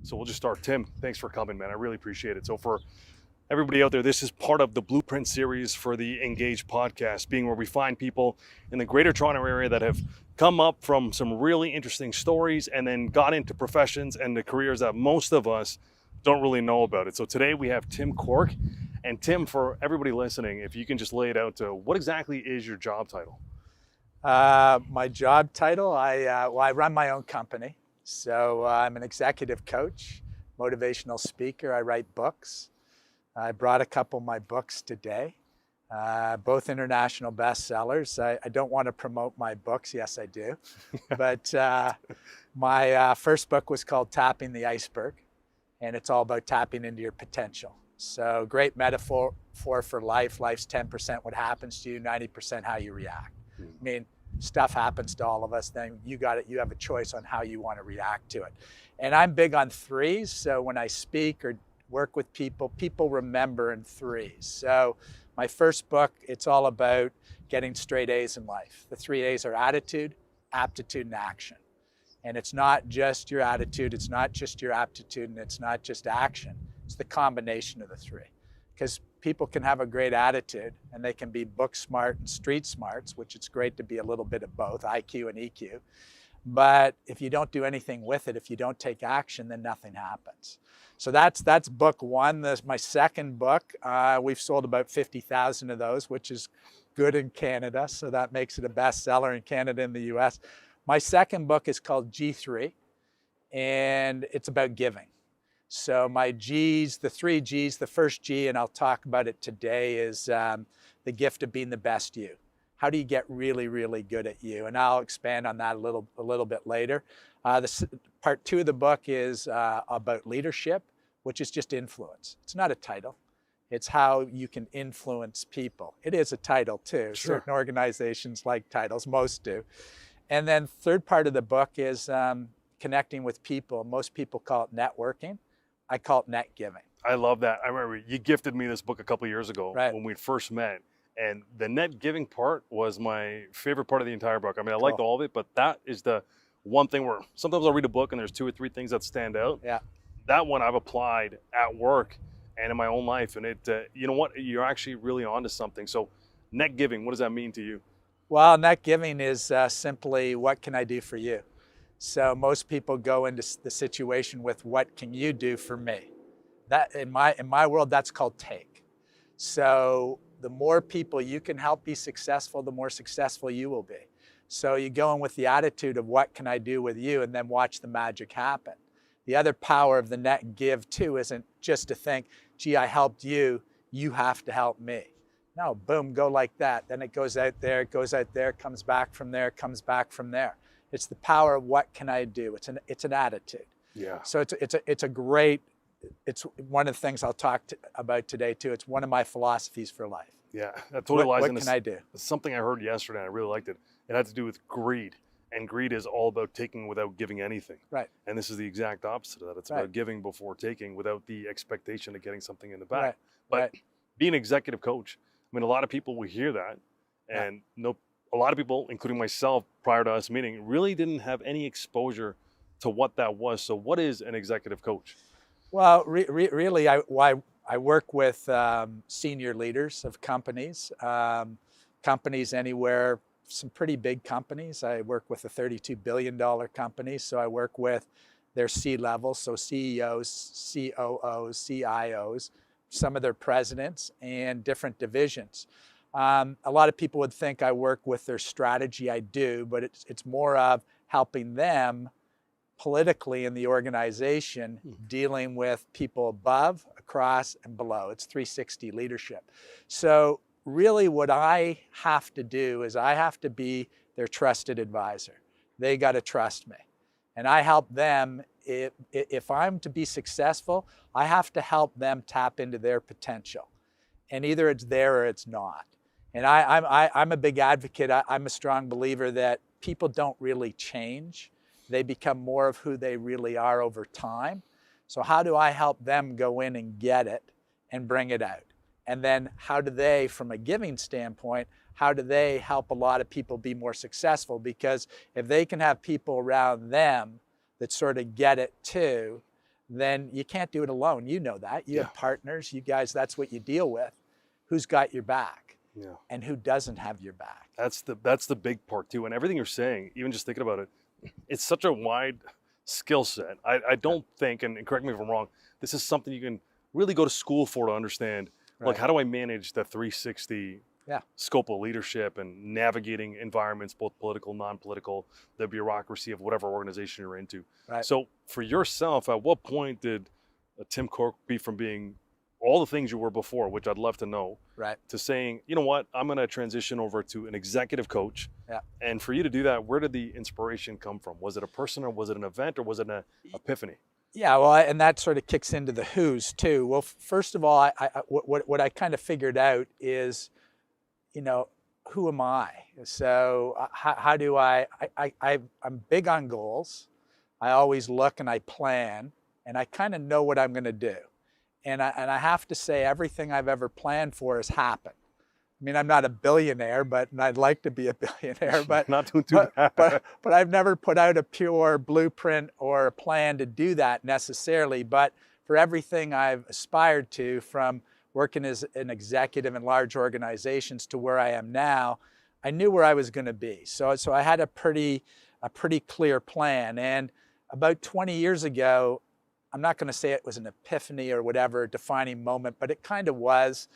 So we'll just start. Tim, thanks for coming, man. I really appreciate it. So for everybody out there, this is part of the Blueprint series for the Engage podcast, being where we find people in the Greater Toronto area that have come up from some really interesting stories and then got into professions and the careers that most of us don't really know about it. So today we have Tim Cork. And Tim, for everybody listening, if you can just lay it out to what exactly is your job title? My job title, I run my own company. So I'm an executive coach, motivational speaker. I write books. I brought a couple of my books today, both international bestsellers. I don't want to promote my books. Yes, I do. But my first book was called Tapping the Iceberg, and it's all about tapping into your potential. So great metaphor for life. Life's 10% what happens to you, 90% how you react. I mean, stuff happens to all of us, then you have a choice on how you want to react to it. And I'm big on threes. So when I speak or work with people, people remember in threes. So my first book, it's all about getting straight A's in life. The 3 A's are attitude, aptitude, and action. And it's not just your attitude, it's not just your aptitude, and it's not just action. It's the combination of the three. Because people can have a great attitude and they can be book smart and street smarts, which it's great to be a little bit of both, IQ and EQ. But if you don't do anything with it, if you don't take action, then nothing happens. So that's book one. My second book, we've sold about 50,000 of those, which is good in Canada. So that makes it a bestseller in Canada and the US. My second book is called G3, and it's about giving. So my G's, the 3 G's, the first G, and I'll talk about it today, is the gift of being the best you. How do you get really, really good at you? And I'll expand on that a little bit later. Part 2 of the book is about leadership, which is just influence. It's not a title. It's how you can influence people. It is a title too. Sure. Certain organizations like titles, most do. And then third part of the book is connecting with people. Most people call it networking. I call it net giving. I love that. I remember you gifted me this book a couple of years ago when we first met. And the net giving part was my favorite part of the entire book. I mean, I liked all of it, but that is the one thing where sometimes I'll read a book and there's 2 or 3 things that stand out. Yeah. That one I've applied at work and in my own life. And it, you know what, you're actually really onto something. So net giving, what does that mean to you? Well, net giving is simply, what can I do for you? So most people go into the situation with, what can you do for me? That in my world, that's called take. So the more people you can help be successful, the more successful you will be. So you go in with the attitude of, what can I do with you? And then watch the magic happen. The other power of the net give too isn't just to think, gee, I helped you, you have to help me. No, boom, go like that. Then it goes out there, comes back from there, comes back from there. It's the power of, what can I do? It's an attitude. Yeah. So it's a great, it's one of the things I'll talk about today too. It's one of my philosophies for life. Yeah, that totally lies in this. What can I do? Something I heard yesterday, and I really liked it. It had to do with greed. And greed is all about taking without giving anything. Right. And this is the exact opposite of that. It's about giving before taking, without the expectation of getting something in the back. But being an executive coach, I mean, a lot of people will hear that, and a lot of people, including myself, prior to us meeting, really didn't have any exposure to what that was. So what is an executive coach? Well, really, I work with senior leaders of companies, companies anywhere, some pretty big companies. I work with a $32 billion company, so I work with their C-level, so CEOs, COOs, CIOs, some of their presidents, and different divisions. A lot of people would think I work with their strategy. I do, but it's more of helping them politically in the organization, dealing with people above, across, and below. It's 360 leadership. So really what I have to do is I have to be their trusted advisor. They got to trust me. And I help them. If I'm to be successful, I have to help them tap into their potential. And either it's there or it's not. And I'm a big advocate. I'm a strong believer that people don't really change. They become more of who they really are over time. So how do I help them go in and get it and bring it out? And then how do they, from a giving standpoint, how do they help a lot of people be more successful? Because if they can have people around them that sort of get it too, then you can't do it alone. You know that. You have partners, you guys, that's what you deal with. Who's got your back? Yeah. And who doesn't have your back? That's the big part too. And everything you're saying, even just thinking about it, it's such a wide skill set. I don't think, and correct me if I'm wrong, this is something you can really go to school for to understand. Like, how do I manage the 360 scope of leadership and navigating environments, both political, non-political, the bureaucracy of whatever organization you're into. Right. So for yourself, at what point did Tim Cork be from being all the things you were before, which I'd love to know, to saying, you know what, I'm going to transition over to an executive coach. Yeah. And for you to do that, where did the inspiration come from? Was it a person, or was it an event, or was it an epiphany? Yeah, well, and that sort of kicks into the who's too. Well, first of all, what I kind of figured out is, you know, who am I? So how do I'm big on goals. I always look and I plan, and I kind of know what I'm going to do. And I have to say, everything I've ever planned for has happened. I mean, I'm not a billionaire, and I'd like to be a billionaire, but not doing too bad. But I've never put out a pure blueprint or a plan to do that necessarily. But for everything I've aspired to, from working as an executive in large organizations to where I am now, I knew where I was going to be. So I had a pretty clear plan. And about 20 years ago, I'm not going to say it was an epiphany or whatever, defining moment, but it kind of was.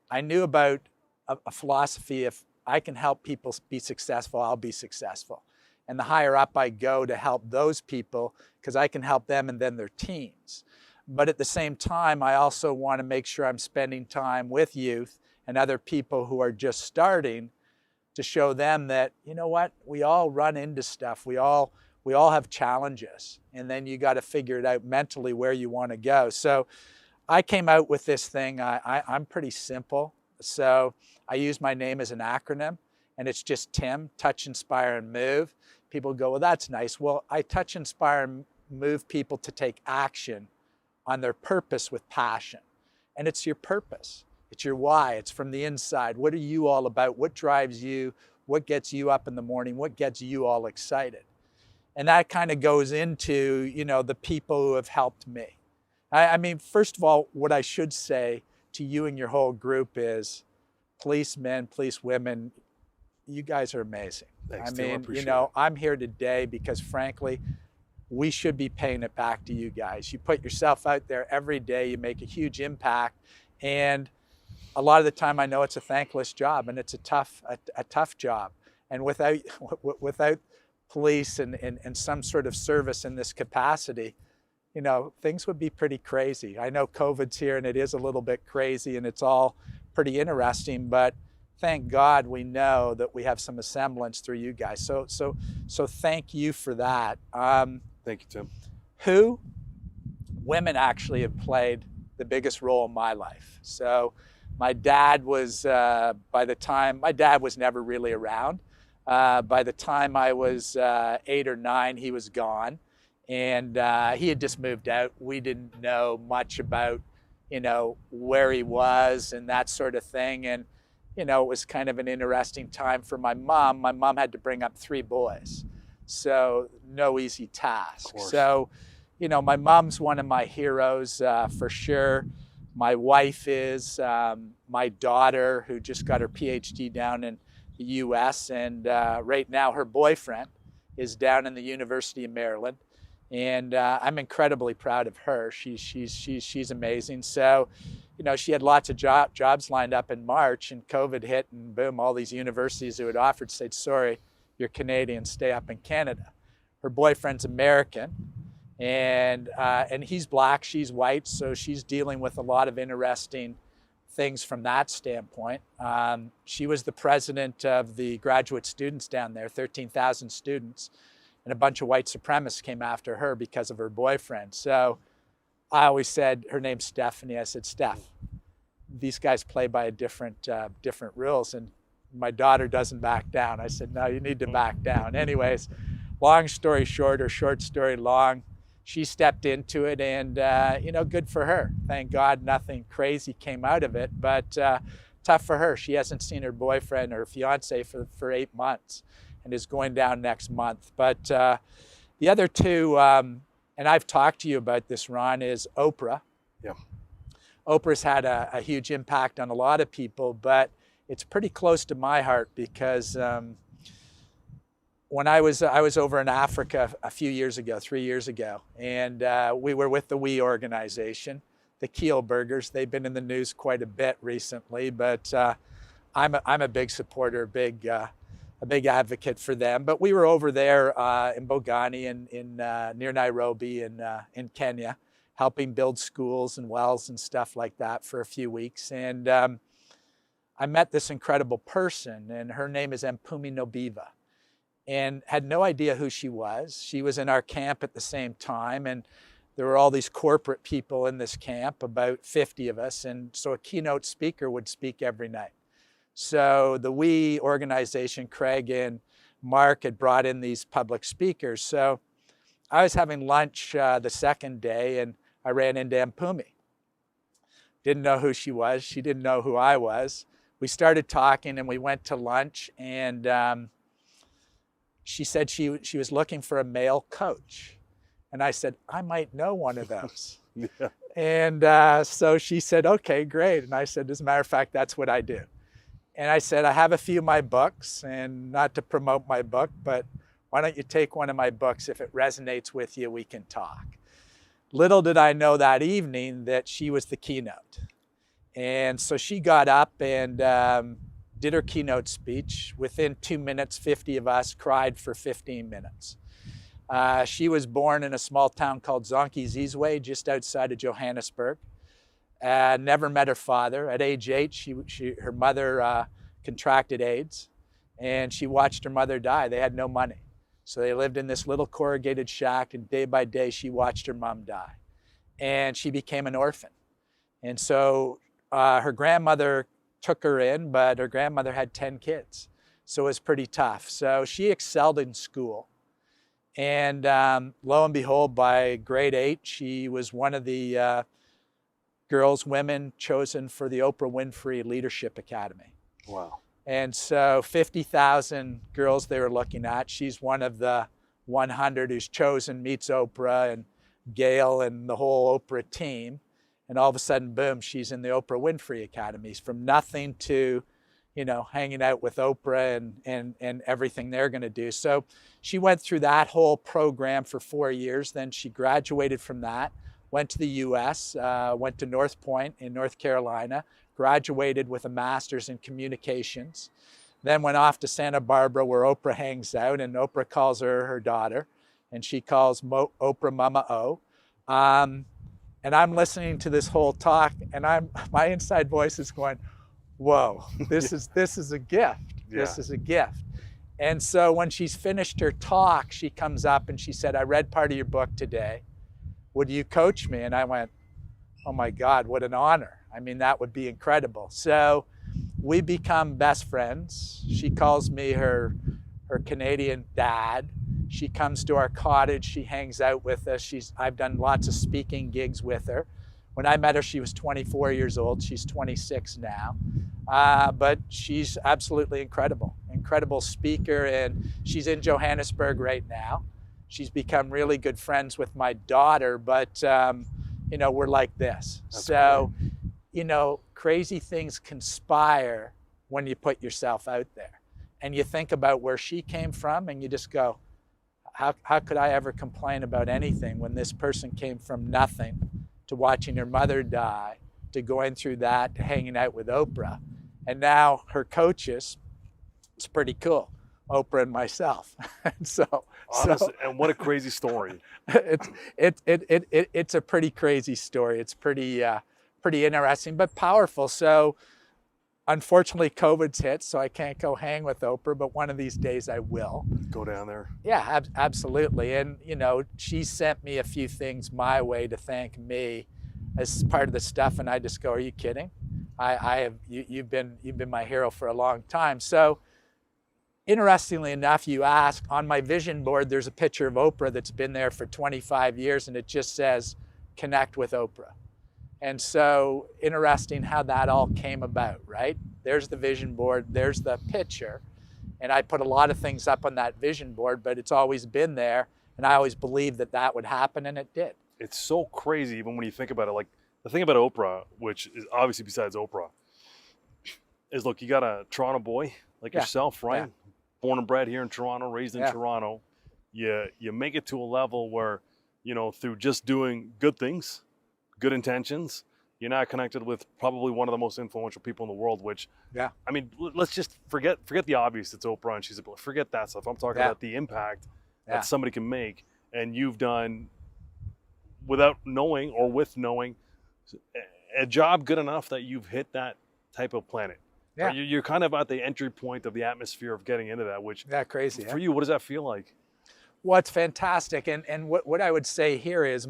I knew about a philosophy: if I can help people be successful, I'll be successful. And the higher up I go to help those people, because I can help them and then their teams. But at the same time, I also want to make sure I'm spending time with youth and other people who are just starting, to show them that, you know what, we all run into stuff. We all have challenges, and then you got to figure it out mentally where you want to go. So I came out with this thing. I'm pretty simple. So I use my name as an acronym, and it's just Tim, Touch, Inspire, and Move. People go, well, that's nice. Well, I touch, inspire, and move people to take action on their purpose with passion. And it's your purpose. It's your why. It's from the inside. What are you all about? What drives you? What gets you up in the morning? What gets you all excited? And that kind of goes into, you know, the people who have helped me. I mean, first of all, what I should say to you and your whole group is, policemen, policewomen, you guys are amazing. Thanks, I Tim, mean, you know, I'm here today because, frankly, we should be paying it back to you guys. You put yourself out there every day, you make a huge impact, and a lot of the time I know it's a thankless job, and it's a tough job. And without police and some sort of service in this capacity, you know, things would be pretty crazy. I know COVID's here and it is a little bit crazy and it's all pretty interesting, but thank God we know that we have some semblance through you guys. So thank you for that. Thank you, Tim. Who? Women actually have played the biggest role in my life. So my dad was, my dad was never really around. By the time I was 8 or 9, he was gone, and he had just moved out. We didn't know much about, you know, where he was and that sort of thing. And, you know, it was kind of an interesting time for my mom. My mom had to bring up 3 boys, so no easy task. So, you know, my mom's one of my heroes for sure. My wife is, my daughter, who just got her PhD down in the U.S., and right now her boyfriend is down in the University of Maryland, and I'm incredibly proud of her. She's amazing. So, you know, she had lots of jobs lined up in March, and COVID hit, and boom, all these universities who had offered said, sorry, you're Canadian, stay up in Canada. Her boyfriend's American, and he's black, she's white, so she's dealing with a lot of interesting things from that standpoint. She was the president of the graduate students down there, 13,000 students, and a bunch of white supremacists came after her because of her boyfriend. So I always said, her name's Stephanie, I said, Steph, these guys play by a different rules, and my daughter doesn't back down. I said, no, you need to back down. Anyways, long story short, or short story long, she stepped into it, and you know, good for her. Thank God nothing crazy came out of it, but tough for her. She hasn't seen her boyfriend or fiance for 8 months and is going down next month. But the other two, and I've talked to you about this, Ron, is Oprah. Yeah. Oprah's had a huge impact on a lot of people, but it's pretty close to my heart because when I was over in Africa a few years ago, 3 years ago, and we were with the WE organization, the Kielburgers. They've been in the news quite a bit recently, but I'm a big supporter, a big advocate for them. But we were over there in Bongani in near Nairobi in Kenya, helping build schools and wells and stuff like that for a few weeks. And I met this incredible person, and her name is Mpumi Nobiva, and had no idea who she was. She was in our camp at the same time, and there were all these corporate people in this camp, about 50 of us, and so a keynote speaker would speak every night. So the WE organization, Craig and Mark, had brought in these public speakers. So I was having lunch the second day, and I ran into Mpumi. Didn't know who she was. She didn't know who I was. We started talking, and we went to lunch, and she said she was looking for a male coach. And I said, I might know one of those. Yeah. And so she said, okay, great. And I said, as a matter of fact, that's what I do. And I said, I have a few of my books, and not to promote my book, but why don't you take one of my books? If it resonates with you, we can talk. Little did I know that evening that she was the keynote. And so she got up and did her keynote speech. Within 2 minutes, 50 of us cried for 15 minutes. She was born in a small town called Zonke-Zizwe, just outside of Johannesburg. Never met her father. At age 8, her mother contracted AIDS, and she watched her mother die. They had no money. So they lived in this little corrugated shack, and day by day, she watched her mom die. And she became an orphan. And so her grandmother took her in, but her grandmother had 10 kids. So it was pretty tough. So she excelled in school. And lo and behold, by grade 8, she was one of the women chosen for the Oprah Winfrey Leadership Academy. Wow. And so 50,000 girls they were looking at. She's one of the 100 who's chosen, meets Oprah and Gail and the whole Oprah team. And all of a sudden, boom, she's in the Oprah Winfrey Academies. From nothing to, hanging out with Oprah and everything they're going to do. So she went through that whole program for 4 years. Then she graduated from that, went to the U.S., went to North Point in North Carolina, graduated with a master's in communications, then went off to Santa Barbara where Oprah hangs out, and Oprah calls her daughter, and she calls Oprah Mama O. And I'm listening to this whole talk, and my inside voice is going, whoa, this is a gift. Yeah. This is a gift. And so when she's finished her talk, she comes up and she said, I read part of your book today. Would you coach me? And I went, oh my God, what an honor. I mean, that would be incredible. So we become best friends. She calls me her Canadian dad. She comes to our cottage. She hangs out with us. I've done lots of speaking gigs with her. When I met her, she was 24 years old. She's 26 now. But she's absolutely incredible speaker. And she's in Johannesburg right now. She's become really good friends with my daughter, but we're like this. That's so, cool. Crazy things conspire when you put yourself out there. And you think about where she came from and you just go, how could I ever complain about anything when this person came from nothing to watching her mother die, to going through that, to hanging out with Oprah. And now her coaches, it's pretty cool. Oprah and myself. And what a crazy story. It's a pretty crazy story. It's pretty interesting, but powerful. So unfortunately, COVID's hit, so I can't go hang with Oprah, but one of these days I will. Go down there. Yeah, absolutely. And, she sent me a few things my way to thank me as part of the stuff, and I just go, are you kidding? You've been my hero for a long time. So interestingly enough, you ask, on my vision board, there's a picture of Oprah that's been there for 25 years, and it just says, connect with Oprah. And so interesting how that all came about, right? There's the vision board, there's the picture. And I put a lot of things up on that vision board, but it's always been there. And I always believed that that would happen, and it did. It's so crazy even when you think about it. Like the thing about Oprah, which is obviously besides Oprah, is look, you got a Toronto boy like yourself, right? Yeah. Born and bred here in Toronto, raised in Toronto. You make it to a level where, through just doing good things, good intentions, you're now connected with probably one of the most influential people in the world, which, I mean, let's just forget the obvious. It's Oprah and she's forget that stuff. I'm talking about the impact that somebody can make, and you've done without knowing or with knowing a job good enough that you've hit that type of planet. Yeah. Right? You're kind of at the entry point of the atmosphere of getting into that, which crazy. For you, what does that feel like? Well, it's fantastic. And what I would say here is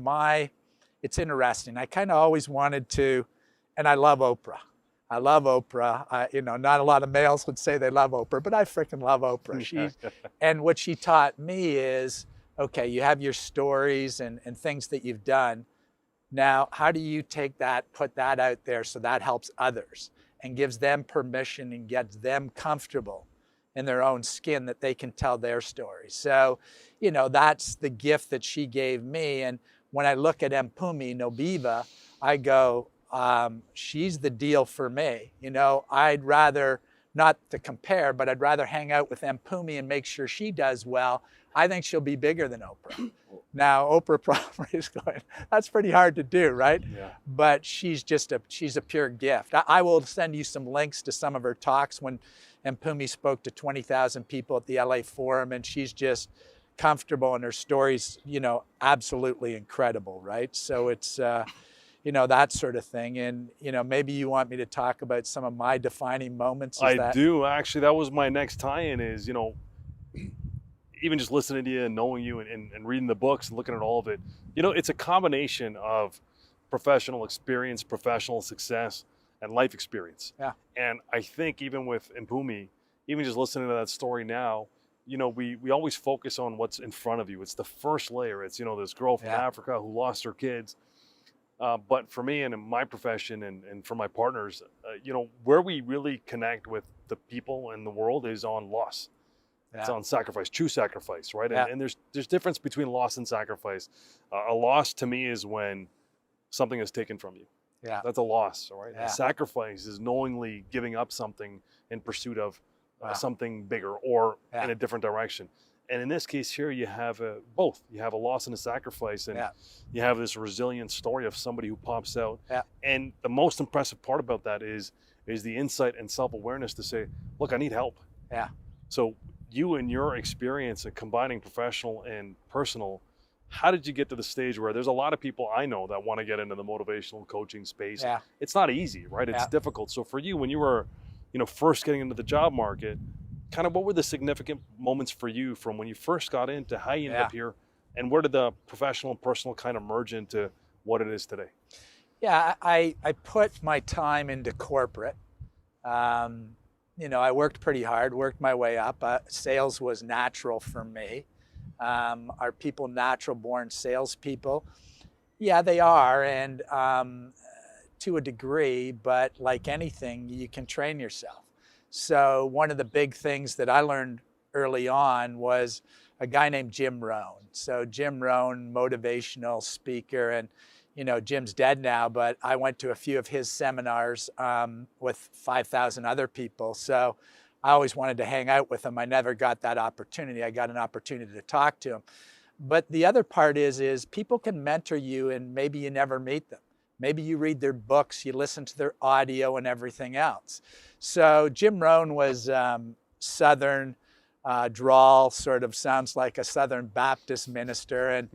it's interesting. I kind of always wanted to, and I love Oprah. I love Oprah. Not a lot of males would say they love Oprah, but I freaking love Oprah. And what she taught me is, okay, you have your stories and things that you've done. Now, how do you take that, put that out there so that helps others and gives them permission and gets them comfortable in their own skin that they can tell their story. So, that's the gift that she gave me. And when I look at Mpumi Nobiva, I go, she's the deal for me. I'd rather, not to compare, but I'd rather hang out with Mpumi and make sure she does well. I think she'll be bigger than Oprah. Now, Oprah probably is going, that's pretty hard to do, right? Yeah. But she's a pure gift. I will send you some links to some of her talks when Mpumi spoke to 20,000 people at the LA Forum, and she's just comfortable, and her story's, absolutely incredible, right? So it's, that sort of thing. And, maybe you want me to talk about some of my defining moments. I do, actually. That was my next tie-in is, even just listening to you and knowing you and reading the books and looking at all of it, it's a combination of professional experience, professional success, and life experience. Yeah. And I think even with Mpumi, even just listening to that story now, we always focus on what's in front of you. It's the first layer. It's, this girl from Africa who lost her kids. But for me and in my profession and for my partners, where we really connect with the people in the world is on loss. Yeah. It's on sacrifice, true sacrifice, right? Yeah. And there's difference between loss and sacrifice. A loss to me is when something is taken from you. Yeah. That's a loss, right? Yeah. A sacrifice is knowingly giving up something in pursuit of something bigger or in a different direction. And in this case here, you have both. You have a loss and a sacrifice, and you have this resilient story of somebody who pops out. Yeah. And the most impressive part about that is the insight and self-awareness to say, look, I need help. Yeah. So you and your experience of combining professional and personal, how did you get to the stage where there's a lot of people I know that want to get into the motivational coaching space? Yeah. It's not easy, right? It's difficult. So for you, when you were, first getting into the job market, kind of what were the significant moments for you from when you first got into how you ended up here, and where did the professional and personal kind of merge into what it is today? Yeah, I put my time into corporate. I worked pretty hard, worked my way up. Sales was natural for me. Are people natural born salespeople? Yeah, they are, and to a degree, but like anything, you can train yourself. So one of the big things that I learned early on was a guy named Jim Rohn. So Jim Rohn, motivational speaker, and Jim's dead now, but I went to a few of his seminars with 5,000 other people. So I always wanted to hang out with him. I never got that opportunity. I got an opportunity to talk to him. But the other part is people can mentor you and maybe you never meet them. Maybe you read their books, you listen to their audio and everything else. So Jim Rohn was Southern drawl, sort of sounds like a Southern Baptist minister. And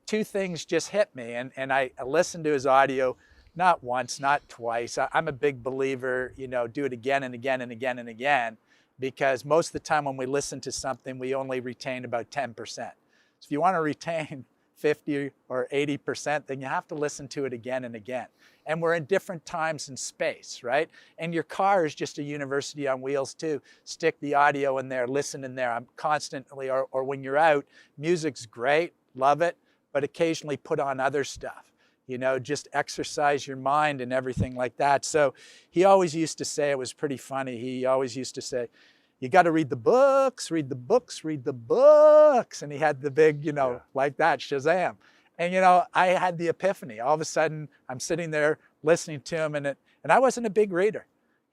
two things just hit me. And I listened to his audio not once, not twice. I'm a big believer, do it again and again and again and again, because most of the time when we listen to something, we only retain about 10%. So if you want to retain 50 or 80%, then you have to listen to it again and again. And we're in different times and space, right? And your car is just a university on wheels too. Stick the audio in there, listen in there. I'm constantly, or when you're out, music's great, love it, but occasionally put on other stuff. Just exercise your mind and everything like that. So he always used to say, it was pretty funny, he always used to say, you got to read the books, read the books, read the books. And he had the big, like that, Shazam. And, I had the epiphany. All of a sudden, I'm sitting there listening to him, and I wasn't a big reader.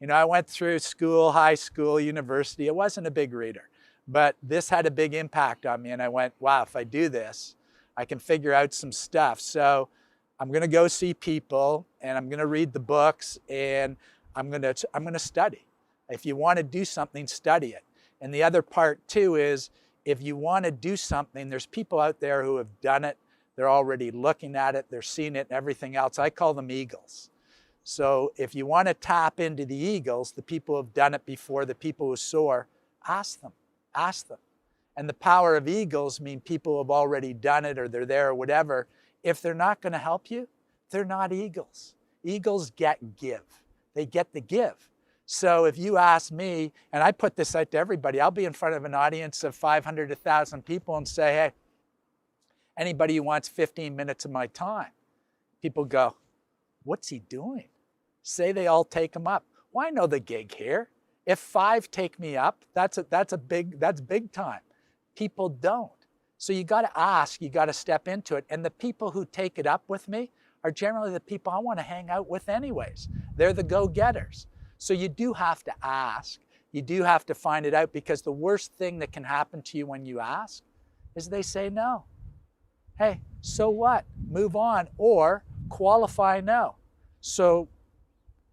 I went through school, high school, university. I wasn't a big reader. But this had a big impact on me. And I went, wow, if I do this, I can figure out some stuff. So I'm going to go see people, and I'm going to read the books, and I'm going to study. If you want to do something, study it. And the other part too is, if you want to do something, there's people out there who have done it. They're already looking at it. They're seeing it and everything else. I call them eagles. So if you want to tap into the eagles, the people who have done it before, the people who soar, ask them. Ask them. And the power of eagles mean people who have already done it, or they're there or whatever. If they're not going to help you, they're not eagles. Eagles give. They get the give. So if you ask me, and I put this out to everybody, I'll be in front of an audience of 500 to 1,000 people and say, hey, anybody who wants 15 minutes of my time. People go, what's he doing? Say they all take him up. Well, I know the gig here. If 5 take me up, that's big time. People don't. So you got to ask, you got to step into it. And the people who take it up with me are generally the people I want to hang out with anyways. They're the go-getters. So you do have to ask. You do have to find it out, because the worst thing that can happen to you when you ask is they say no. Hey, so what? Move on, or qualify no. So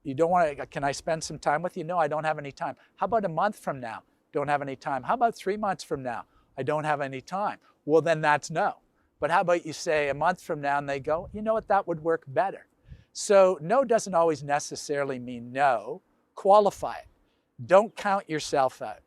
you don't want to, can I spend some time with you? No, I don't have any time. How about a month from now? Don't have any time. How about 3 months from now? I don't have any time. Well, then that's no. But how about you say a month from now, and they go, you know what, that would work better. So no doesn't always necessarily mean no. Qualify it. Don't count yourself out.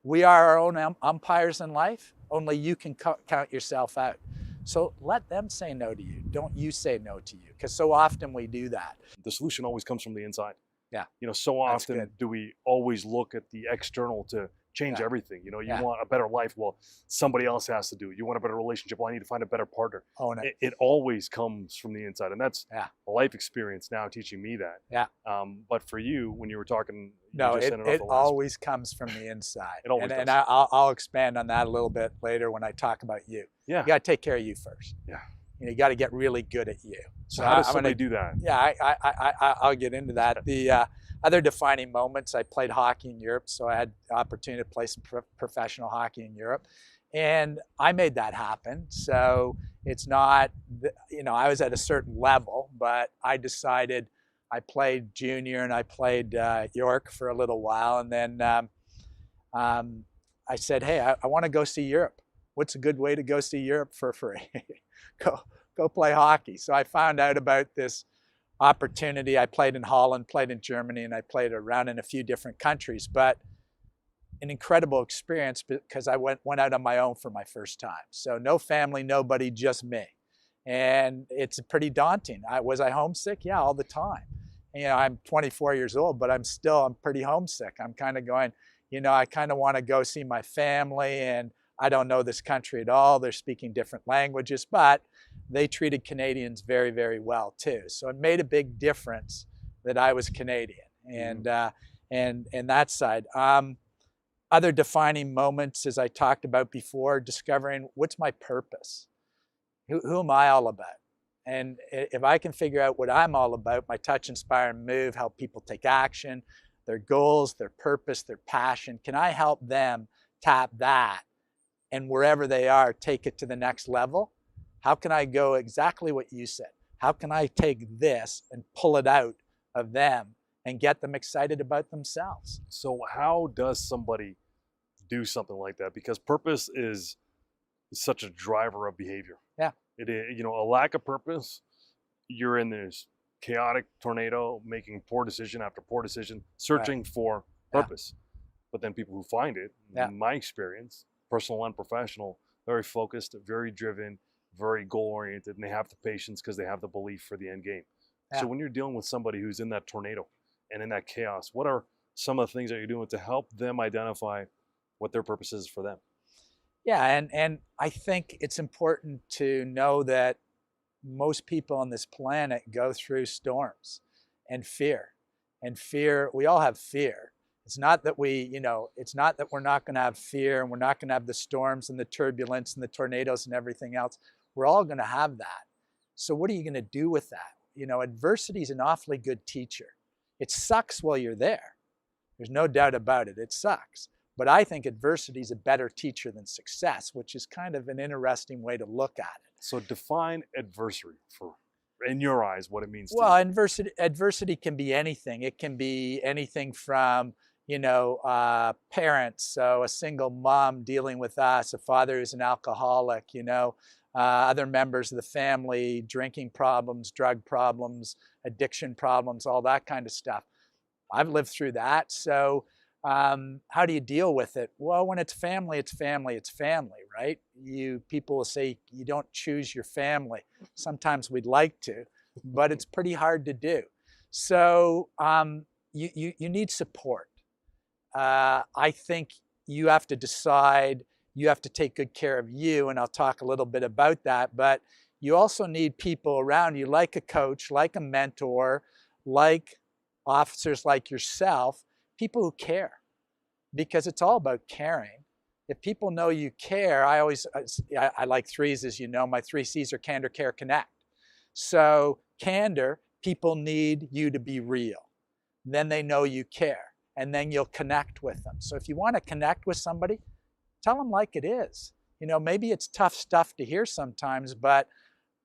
We are our own umpires in life. Only you can count yourself out. So let them say no to you. Don't you say no to you, because so often we do that. The solution always comes from the inside. Yeah. So often do we always look at the external to change everything. You want a better life. Well, somebody else has to do it. You want a better relationship. Well, I need to find a better partner. Own it. It always comes from the inside. And that's a life experience now teaching me that. Yeah. But for you, when you were talking, no, it always comes from the inside. It always does. And I'll expand on that a little bit later when I talk about you. Yeah. You got to take care of you first. Yeah. You got to get really good at you. So how does somebody do that? Yeah, I'll get into that. The other defining moments, I played hockey in Europe, so I had the opportunity to play some professional hockey in Europe. And I made that happen. So it's not, I was at a certain level, but I decided, I played junior and I played York for a little while. And then I said, hey, I want to go see Europe. What's a good way to go see Europe for free? Go play hockey. So I found out about this opportunity. I played in Holland, played in Germany, and I played around in a few different countries. But an incredible experience, because I went out on my own for my first time. So no family, nobody, just me. And it's pretty daunting. Was I homesick? Yeah, all the time. I'm 24 years old, but I'm pretty homesick. I'm kind of going, I kind of want to go see my family, and I don't know this country at all. They're speaking different languages, but they treated Canadians very, very well too. So it made a big difference that I was Canadian, and that side. Other defining moments, as I talked about before, discovering what's my purpose. Who am I all about? And if I can figure out what I'm all about, my touch, inspire, and move, help people take action, their goals, their purpose, their passion, can I help them tap that? And wherever they are, take it to the next level? How can I go exactly what you said? How can I take this and pull it out of them and get them excited about themselves? So how does somebody do something like that? Because purpose is such a driver of behavior. Yeah. It is, a lack of purpose, you're in this chaotic tornado, making poor decision after poor decision, searching for purpose. But then people who find it, in my experience, personal and professional, very focused, very driven, very goal-oriented, and they have the patience because they have the belief for the end game. So when you're dealing with somebody who's in that tornado and in that chaos, what are some of the things that you're doing to help them identify what their purpose is for them? Yeah, and I think it's important to know that most people on this planet go through storms and fear. And fear, we all have fear. It's not that it's not that we're not going to have fear and we're not going to have the storms and the turbulence and the tornadoes and everything else. We're all going to have that. So what are you going to do with that? Adversity is an awfully good teacher. It sucks while you're there. There's no doubt about it. It sucks. But I think adversity is a better teacher than success, which is kind of an interesting way to look at it. So define adversity in your eyes, what it means to you. Well, adversity can be anything. It can be anything from, parents, so a single mom dealing with us, a father who's an alcoholic, other members of the family, drinking problems, drug problems, addiction problems, all that kind of stuff. I've lived through that. So how do you deal with it? Well, when it's family, it's family, it's family, right? People will say you don't choose your family. Sometimes we'd like to, but it's pretty hard to do. So you need support. I think you have to decide, you have to take good care of you, and I'll talk a little bit about that, but you also need people around you, like a coach, like a mentor, like officers like yourself, people who care, because it's all about caring. If people know you care, I like threes, as you know. My 3 C's are candor, care, connect. So candor, people need you to be real. Then they know you care, and then you'll connect with them. So if you want to connect with somebody, tell them like it is. Maybe it's tough stuff to hear sometimes, but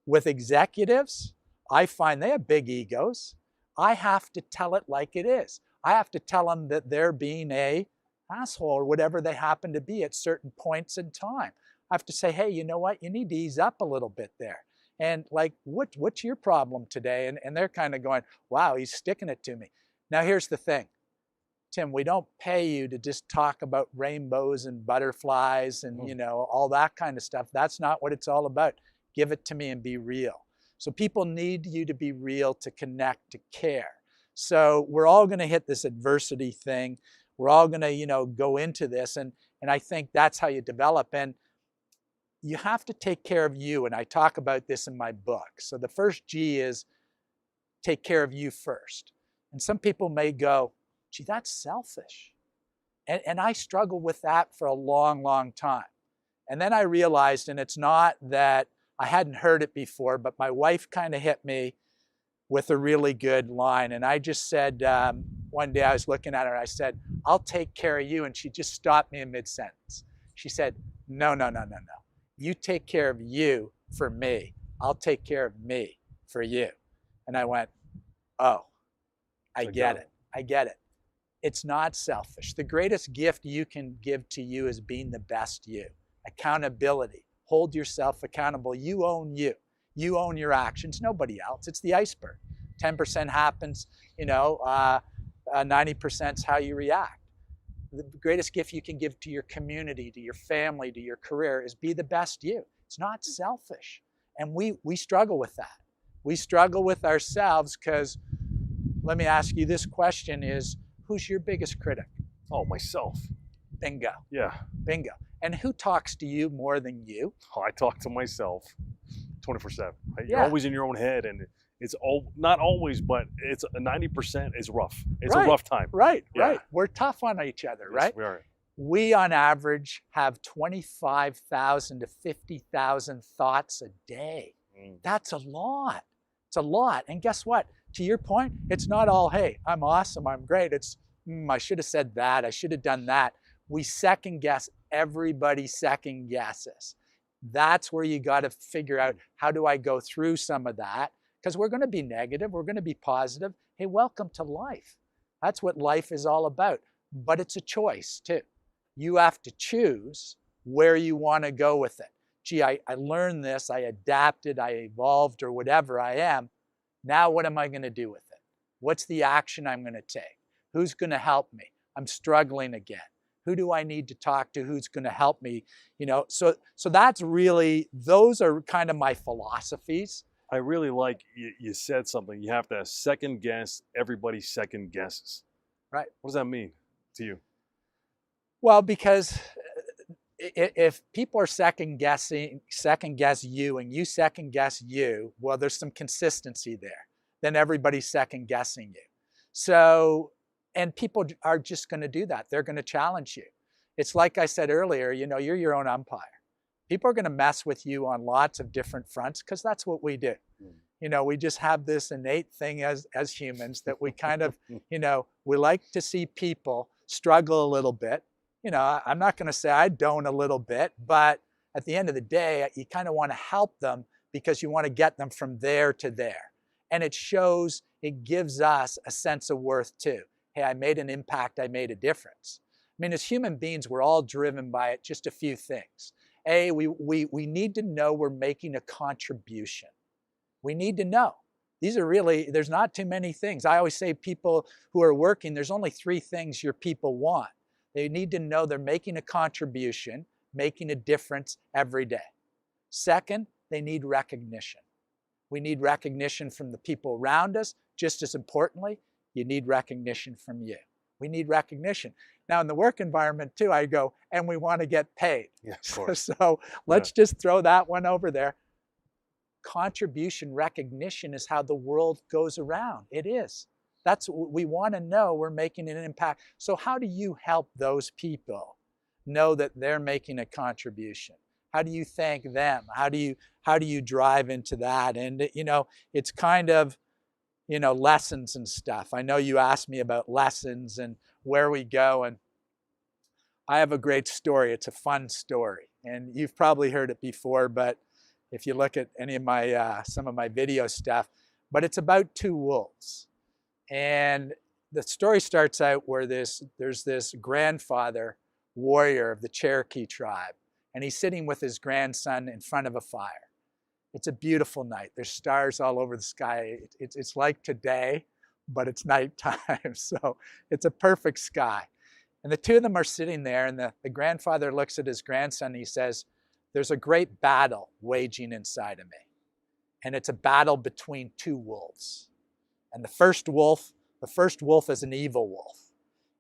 with executives, I find they have big egos. I have to tell it like it is. I have to tell them that they're being a asshole or whatever they happen to be at certain points in time. I have to say, hey, you know what? You need to ease up a little bit there. And like, what's your problem today? And they're kind of going, wow, he's sticking it to me. Now, here's the thing. Tim, we don't pay you to just talk about rainbows and butterflies and, all that kind of stuff. That's not what it's all about. Give it to me and be real. So people need you to be real, to connect, to care. So we're all going to hit this adversity thing. We're all going to, go into this. And I think that's how you develop. And you have to take care of you. And I talk about this in my book. So the first G is take care of you first. And some people may go, gee, that's selfish. And I struggled with that for a long, long time. And then I realized, and it's not that I hadn't heard it before, but my wife kind of hit me with a really good line. And I just said, one day I was looking at her and I said, I'll take care of you. And she just stopped me in mid-sentence. She said, no. You take care of you for me. I'll take care of me for you. And I went, oh, I get it. It's not selfish. The greatest gift you can give to you is being the best you. Accountability. Hold yourself accountable. You own you. You own your actions, nobody else. It's the iceberg. 10% happens, 90% is how you react. The greatest gift you can give to your community, to your family, to your career is be the best you. It's not selfish. And we struggle with that. We struggle with ourselves because, let me ask you this question is, who's your biggest critic? Oh, myself. Bingo. Yeah. Bingo. And who talks to you more than you? Oh, I talk to myself 24/7. Right? Yeah. You're always in your own head, and it's not always, but it's 90% is rough. It's right. a rough time. Right, yeah. right. We're tough on each other, yes, right? We are. We, on average, have 25,000 to 50,000 thoughts a day. That's a lot. It's a lot. And guess what? To your point, it's not all, hey, I'm awesome, I'm great. It's, I should have said that, I should have done that. We second guess. Everybody second guesses. That's where you got to figure out, how do I go through some of that? Because we're going to be negative, we're going to be positive. Hey, welcome to life. That's what life is all about. But it's a choice too. You have to choose where you want to go with it. Gee, I learned this, I adapted, I evolved, or whatever I am. Now what am I going to do with it? What's the action I'm going to take? Who's going to help me? I'm struggling again. Who do I need to talk to? Who's going to help me? So that's really, those are kind of my philosophies. I really like you said something. You have to second guess everybody's second guesses. Right. What does that mean to you? Well, because if people are second guess you and you second guess you, well, there's some consistency there. Then everybody's second guessing you. So And people are just going to do that. They're going to challenge you. It's like I said earlier, you know, you're your own umpire. People are going to mess with you on lots of different fronts because that's what we do. You know, we just have this innate thing as humans that we kind of, you know, we like to see people struggle a little bit. You know, I'm not going to say I don't a little bit, but at the end of the day, you kind of want to help them because you want to get them from there to there. And it shows, it gives us a sense of worth too. Hey, I made an impact, I made a difference. I mean, as human beings, we're all driven by just a few things. A, we need to know we're making a contribution. We need to know. These are really, there's not too many things. I always say people who are working, there's only 3 things your people want. They need to know they're making a contribution, making a difference every day. Second, they need recognition. We need recognition from the people around us. Just as importantly, you need recognition from you. We need recognition. Now in the work environment too, I go, and we want to get paid. Yeah, of course. So let's just throw that one over there. Contribution, recognition is how the world goes around. It is. That's what we want to know. We're making an impact. So how do you help those people know that they're making a contribution? How do you thank them? How do you drive into that? And you know, it's kind of, you know, lessons and stuff. I know you asked me about lessons and where we go, and I have a great story. It's a fun story, and you've probably heard it before, but if you look at any of my some of my video stuff, but it's about 2 wolves. And the story starts out where there's this grandfather warrior of the Cherokee tribe, and he's sitting with his grandson in front of a fire. It's a beautiful night. There's stars all over the sky. It's like today, but it's nighttime, so it's a perfect sky. And the 2 of them are sitting there, and the grandfather looks at his grandson and he says, there's a great battle waging inside of me. And it's a battle between 2 wolves. And the first wolf is an evil wolf.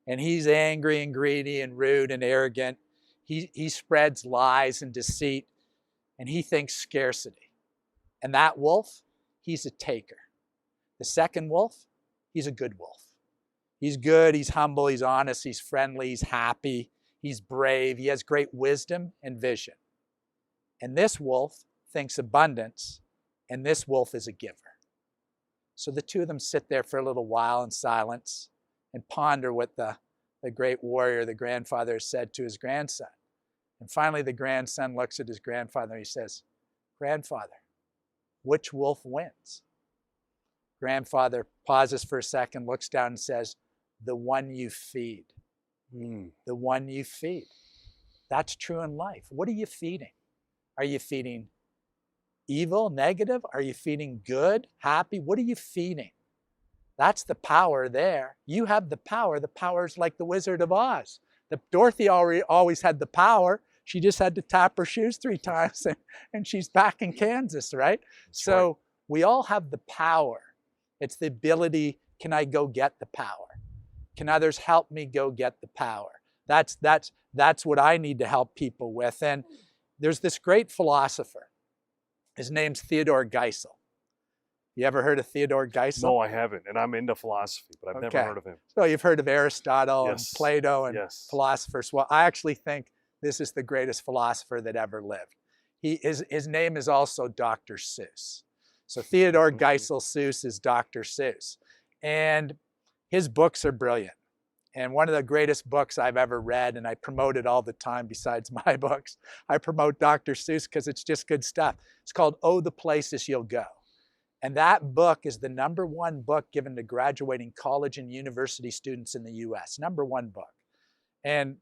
And he's angry and greedy and rude and arrogant. He spreads lies and deceit, and he thinks scarcity. And that wolf, he's a taker. The second wolf, he's a good wolf. He's good, he's humble, he's honest, he's friendly, he's happy, he's brave, he has great wisdom and vision. And this wolf thinks abundance, and this wolf is a giver. So the 2 of them sit there for a little while in silence and ponder what the great warrior, the grandfather, said to his grandson. And finally the grandson looks at his grandfather and he says, "Grandfather, which wolf wins?" Grandfather pauses for a second, looks down and says, "The one you feed." The one you feed. That's true in life. What are you feeding? Are you feeding evil, negative? Are you feeding good, happy? What are you feeding? That's the power there. You have the power. The power is like the Wizard of Oz. Dorothy always had the power. She just had to tap her shoes 3 times and she's back in Kansas, right? So we all have the power. It's the ability, can I go get the power? Can others help me go get the power? That's what I need to help people with. And there's this great philosopher. His name's Theodore Geisel. You ever heard of Theodore Geisel? No, I haven't. And I'm into philosophy, but I've never heard of him. So you've heard of Aristotle and Plato and philosophers. Well, I actually think this is the greatest philosopher that ever lived. His name is also Dr. Seuss. So Theodore Geisel Seuss is Dr. Seuss. And his books are brilliant. And one of the greatest books I've ever read, and I promote it all the time besides my books, I promote Dr. Seuss because it's just good stuff. It's called Oh, the Places You'll Go. And that book is the #1 book given to graduating college and university students in the US. #1 book. And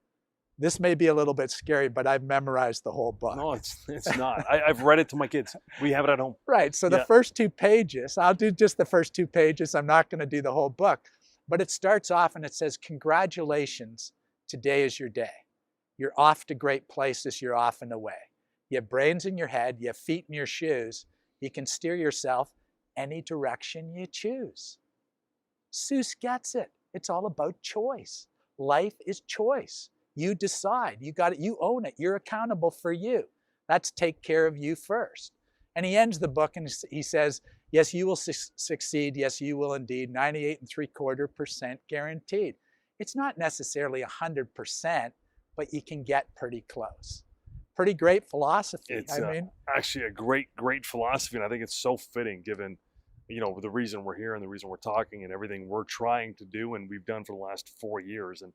this may be a little bit scary, but I've memorized the whole book. No, it's not. I've read it to my kids. We have it at home. Right. So the first 2 pages, I'll do just the first 2 pages. I'm not going to do the whole book. But it starts off and it says, congratulations, today is your day. You're off to great places, you're off and away. You have brains in your head, you have feet in your shoes. You can steer yourself any direction you choose. Seuss gets it. It's all about choice. Life is choice. You decide. You got it. You own it. You're accountable for you. That's take care of you first. And he ends the book and he says, yes, you will succeed. Yes, you will indeed. 98.75% guaranteed. It's not necessarily 100%, but you can get pretty close. Pretty great philosophy. It's actually a great philosophy, and I think it's so fitting given, the reason we're here and the reason we're talking and everything we're trying to do and we've done for the last 4 years. And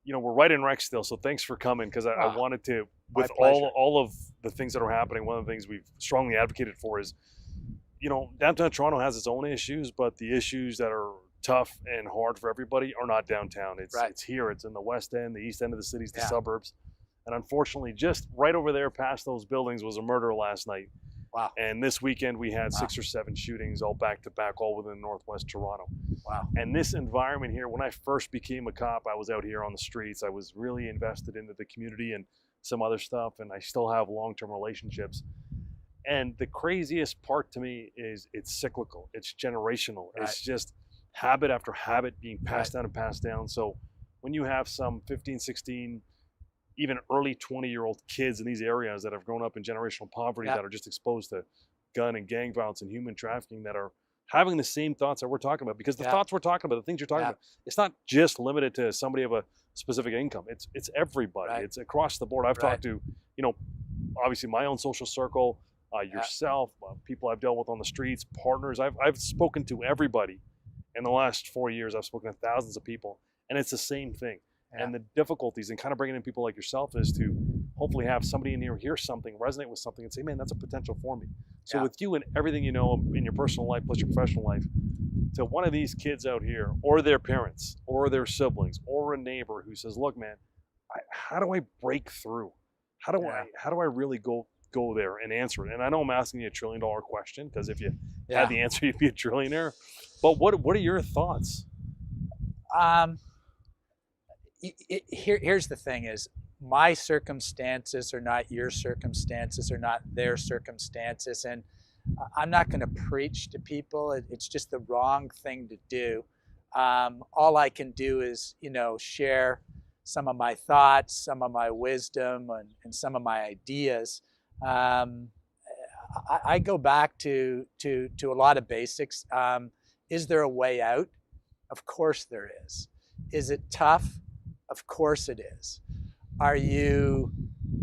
we're right in Rexdale, so thanks for coming, because I wanted to, with all of the things that are happening, one of the things we've strongly advocated for is, downtown Toronto has its own issues, but the issues that are tough and hard for everybody are not downtown. It's here. It's in the West End, the East End of the cities, the suburbs. And unfortunately, just right over there past those buildings was a murder last night. Wow. And this weekend we had 6 or 7 shootings all back to back, all within Northwest Toronto. Wow. And this environment here, when I first became a cop, I was out here on the streets. I was really invested into the community and some other stuff, and I still have long-term relationships. And the craziest part to me is it's cyclical. It's generational. Right. It's just habit after habit being passed down and passed down. So when you have some 15, 16, even early 20-year-old kids in these areas that have grown up in generational poverty, that are just exposed to gun and gang violence and human trafficking, that are having the same thoughts that we're talking about, because the thoughts we're talking about, the things you're talking about, it's not just limited to somebody of a specific income. It's everybody. Right. It's across the board. I've talked to, obviously my own social circle, yourself, people I've dealt with on the streets, partners. I've spoken to everybody in the last 4 years. I've spoken to thousands of people, and it's the same thing. Yeah. And the difficulties in kind of bringing in people like yourself is to hopefully have somebody in here hear something, resonate with something, and say, man, that's a potential for me. So with you and everything in your personal life plus your professional life, to one of these kids out here, or their parents, or their siblings, or a neighbor who says, look, man, how do I break through? How do I really go there and answer it? And I know I'm asking you $1 trillion question, because if you had the answer, you'd be a trillionaire. But what are your thoughts? Here's the thing is, my circumstances are not your circumstances, are not their circumstances. And I'm not going to preach to people. It's just the wrong thing to do. All I can do is, share some of my thoughts, some of my wisdom, and some of my ideas. I go back to a lot of basics. Is there a way out? Of course there is. Is it tough? Of course it is. Are you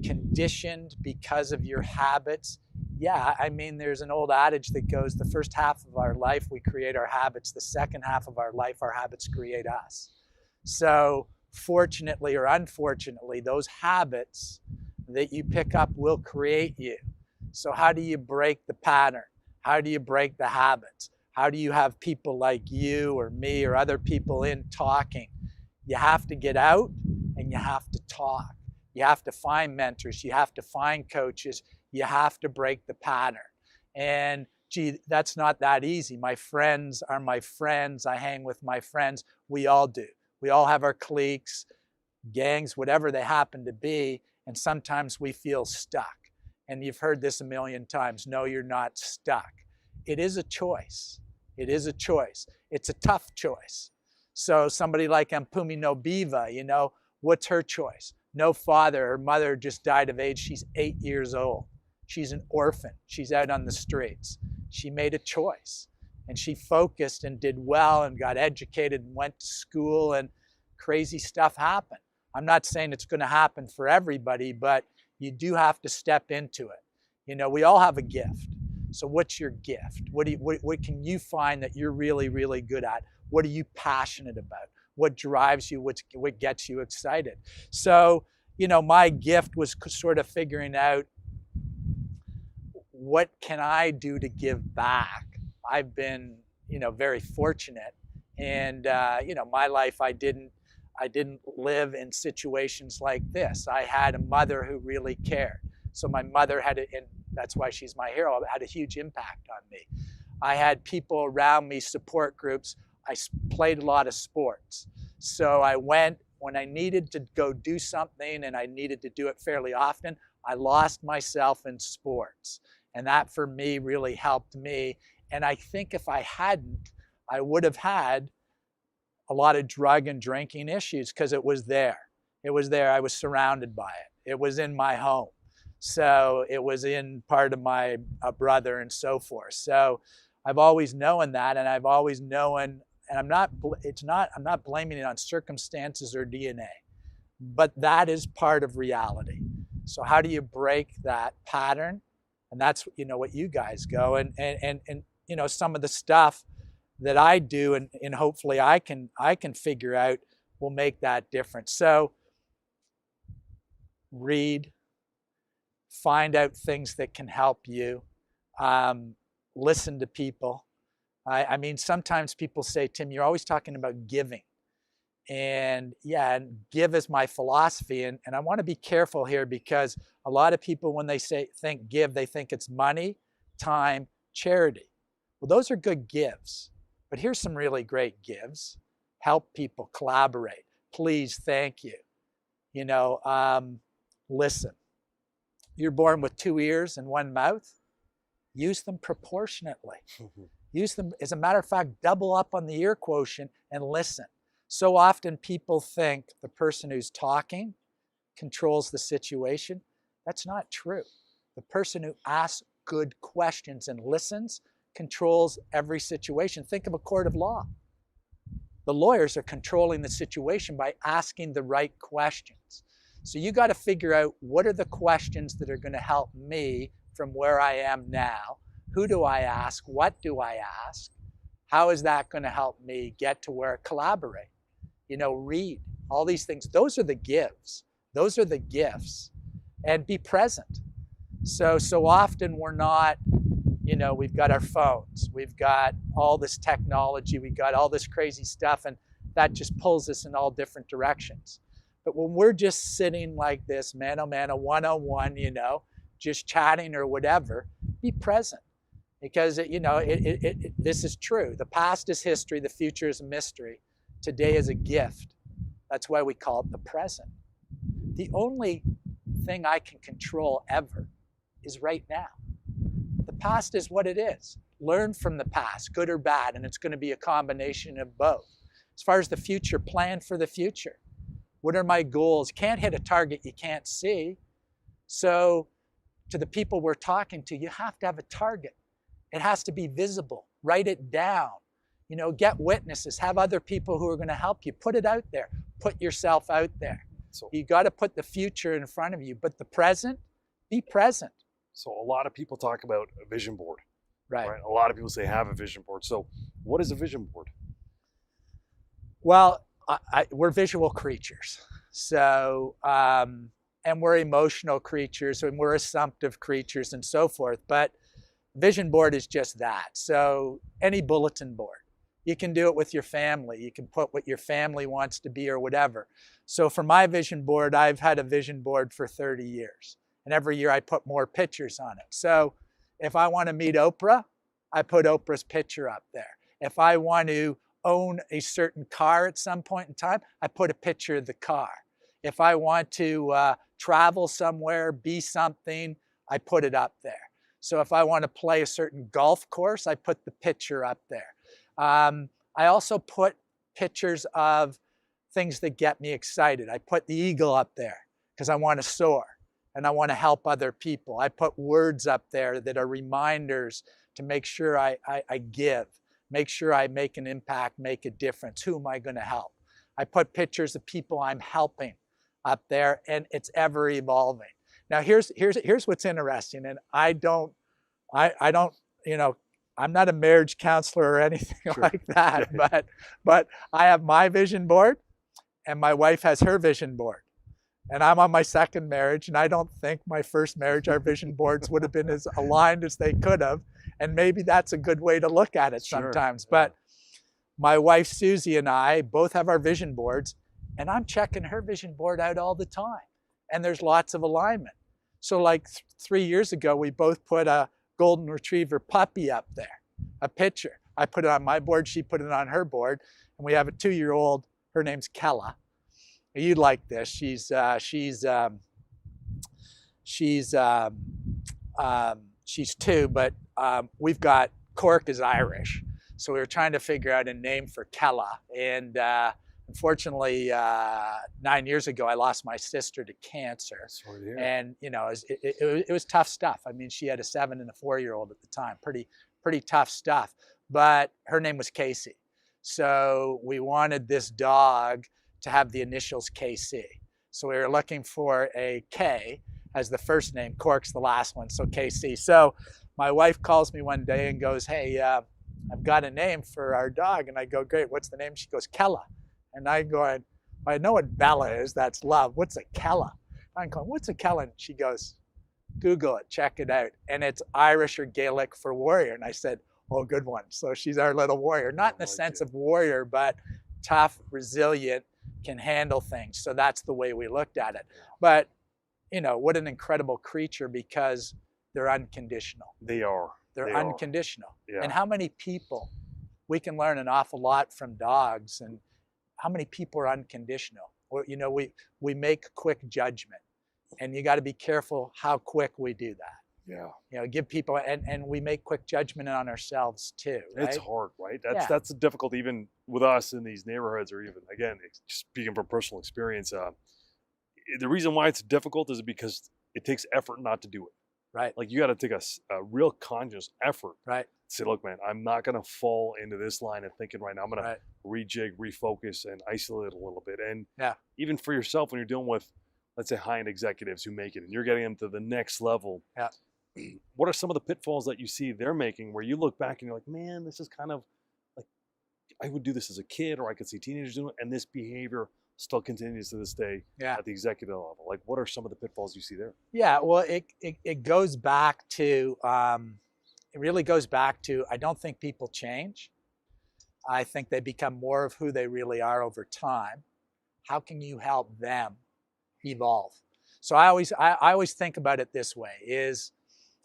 conditioned because of your habits? Yeah, I mean, there's an old adage that goes, the first half of our life, we create our habits. The second half of our life, our habits create us. So fortunately or unfortunately, those habits that you pick up will create you. So how do you break the pattern? How do you break the habits? How do you have people like you or me or other people in talking? You have to get out and you have to talk. You have to find mentors. You have to find coaches. You have to break the pattern. And gee, that's not that easy. My friends are my friends. I hang with my friends. We all do. We all have our cliques, gangs, whatever they happen to be. And sometimes we feel stuck. And you've heard this a million times. No, you're not stuck. It is a choice. It is a choice. It's a tough choice. So somebody like Mpumi Nobiva, what's her choice? No father. Her mother just died of AIDS. She's 8 years old. She's an orphan. She's out on the streets. She made a choice. And she focused and did well and got educated and went to school, and crazy stuff happened. I'm not saying it's going to happen for everybody, but you do have to step into it. We all have a gift. So what's your gift? What can you find that you're really, really good at? What are you passionate about? What drives you? What gets you excited? So, my gift was sort of figuring out, what can I do to give back? I've been, very fortunate. And, my life, I didn't live in situations like this. I had a mother who really cared. So my mother and that's why she's my hero, had a huge impact on me. I had people around me, support groups. I played a lot of sports. So I went, when I needed to go do something and I needed to do it fairly often, I lost myself in sports. And that for me really helped me. And I think if I hadn't, I would have had a lot of drug and drinking issues, because it was there. It was there. I was surrounded by it. It was in my home. So it was in part of my brother and so forth. So I've always known that, and I've always known, and I'm not blaming it on circumstances or DNA, but that is part of reality. So how do you break that pattern? And that's, what you guys go, and some of the stuff that I do, and hopefully I can figure out, will make that difference. So read, find out things that can help you, listen to people. I mean, sometimes people say, Tim, you're always talking about giving. And yeah, and give is my philosophy. And I want to be careful here, because a lot of people, when they think give, they think it's money, time, charity. Well, those are good gives. But here's some really great gives. Help people, collaborate. Please, thank you. Listen. You're born with 2 ears and 1 mouth. Use them proportionately. Use them, as a matter of fact, double up on the ear quotient and listen. So often people think the person who's talking controls the situation. That's not true. The person who asks good questions and listens controls every situation. Think of a court of law. The lawyers are controlling the situation by asking the right questions. So you got to figure out, what are the questions that are going to help me from where I am now? Who do I ask? What do I ask? How is that going to help me get to where? Collaborate. Read. All these things. Those are the gives. Those are the gifts. And be present. So often we're not, we've got our phones. We've got all this technology. We've got all this crazy stuff. And that just pulls us in all different directions. But when we're just sitting like this, mano mano, one-on-one, just chatting or whatever, be present. Because, this is true. The past is history. The future is a mystery. Today is a gift. That's why we call it the present. The only thing I can control ever is right now. The past is what it is. Learn from the past, good or bad, and it's going to be a combination of both. As far as the future, plan for the future. What are my goals? Can't hit a target you can't see. So to the people we're talking to, you have to have a target. It has to be visible. Write it down. Get witnesses. Have other people who are going to help you. Put it out there. Put yourself out there. So you got to put the future in front of you, but the present, be present. So a lot of people talk about a vision board. Right. A lot of people say have a vision board. So what is a vision board? Well, we're visual creatures. So, and we're emotional creatures, and we're assumptive creatures and so forth. But vision board is just that. So any bulletin board. You can do it with your family. You can put what your family wants to be or whatever. So for my vision board, I've had a vision board for 30 years. And every year I put more pictures on it. So if I want to meet Oprah, I put Oprah's picture up there. If I want to own a certain car at some point in time, I put a picture of the car. If I want to travel somewhere, be something, I put it up there. So if I want to play a certain golf course, I put the picture up there. I also put pictures of things that get me excited. I put the eagle up there because I want to soar and I want to help other people. I put words up there that are reminders to make sure I give, make sure I make an impact, make a difference. Who am I going to help? I put pictures of people I'm helping up there, and it's ever evolving. Now here's what's interesting, and I don't, I'm not a marriage counselor or anything sure. like that, but I have my vision board, and my wife has her vision board. And I'm on my second marriage, and I don't think my first marriage, our vision boards would have been as aligned as they could have. And maybe that's a good way to look at it sometimes. Sure. But my wife, Susie, and I both have our vision boards, and I'm checking her vision board out all the time. And there's lots of alignment. So like 3 years ago, we both put a golden retriever puppy up there, a picture. I put it on my board, she put it on her board, and we have a 2-year-old, her name's Kella. You'd like this. She's 2, but we've got Cork is Irish, so we were trying to figure out a name for Kella. And unfortunately, 9 years ago, I lost my sister to cancer. Sorry to hear. And it was tough stuff. I mean, she had a 7 and a 4-year-old at the time. Pretty tough stuff. But her name was Casey. So we wanted this dog to have the initials KC. So we were looking for a K as the first name. Cork's the last one, so KC. So my wife calls me one day and goes, hey, I've got a name for our dog. And I go, great, what's the name? She goes, Kella. And I go, I know what Bella is, that's love. What's a Kella? I'm going, what's a Kella? And she goes, Google it, check it out. And it's Irish or Gaelic for warrior. And I said, oh, good one. So she's our little warrior, not in the sense of warrior, but tough, resilient, can handle things. So that's the way we looked at it. But, you know, what an incredible creature, because they're unconditional. They are. They're unconditional. Yeah. And how many people, we can learn an awful lot from dogs, and how many people are unconditional? Or, you know, we make quick judgment, and you got to be careful how quick we do that. Yeah. You know, give people, and we make quick judgment on ourselves too. Right? It's hard, right? That's difficult even with us in these neighborhoods, or even, again, speaking from personal experience. The reason why it's difficult is because it takes effort not to do it. Right. Like, you got to take a real conscious effort. Right. To say, look, man, I'm not going to fall into this line of thinking right now. I'm going to rejig, refocus, and isolate a little bit. And even for yourself, when you're dealing with, let's say, high-end executives who make it, and you're getting them to the next level. Yeah. What are some of the pitfalls that you see they're making, where you look back and you're like, man, this is kind of like, I would do this as a kid, or I could see teenagers doing it, and this behavior still continues to this day at the executive level. Like, what are some of the pitfalls you see there? Yeah, well, it goes back to, it really goes back to, I don't think people change. I think they become more of who they really are over time. How can you help them evolve? So I always think about it this way, is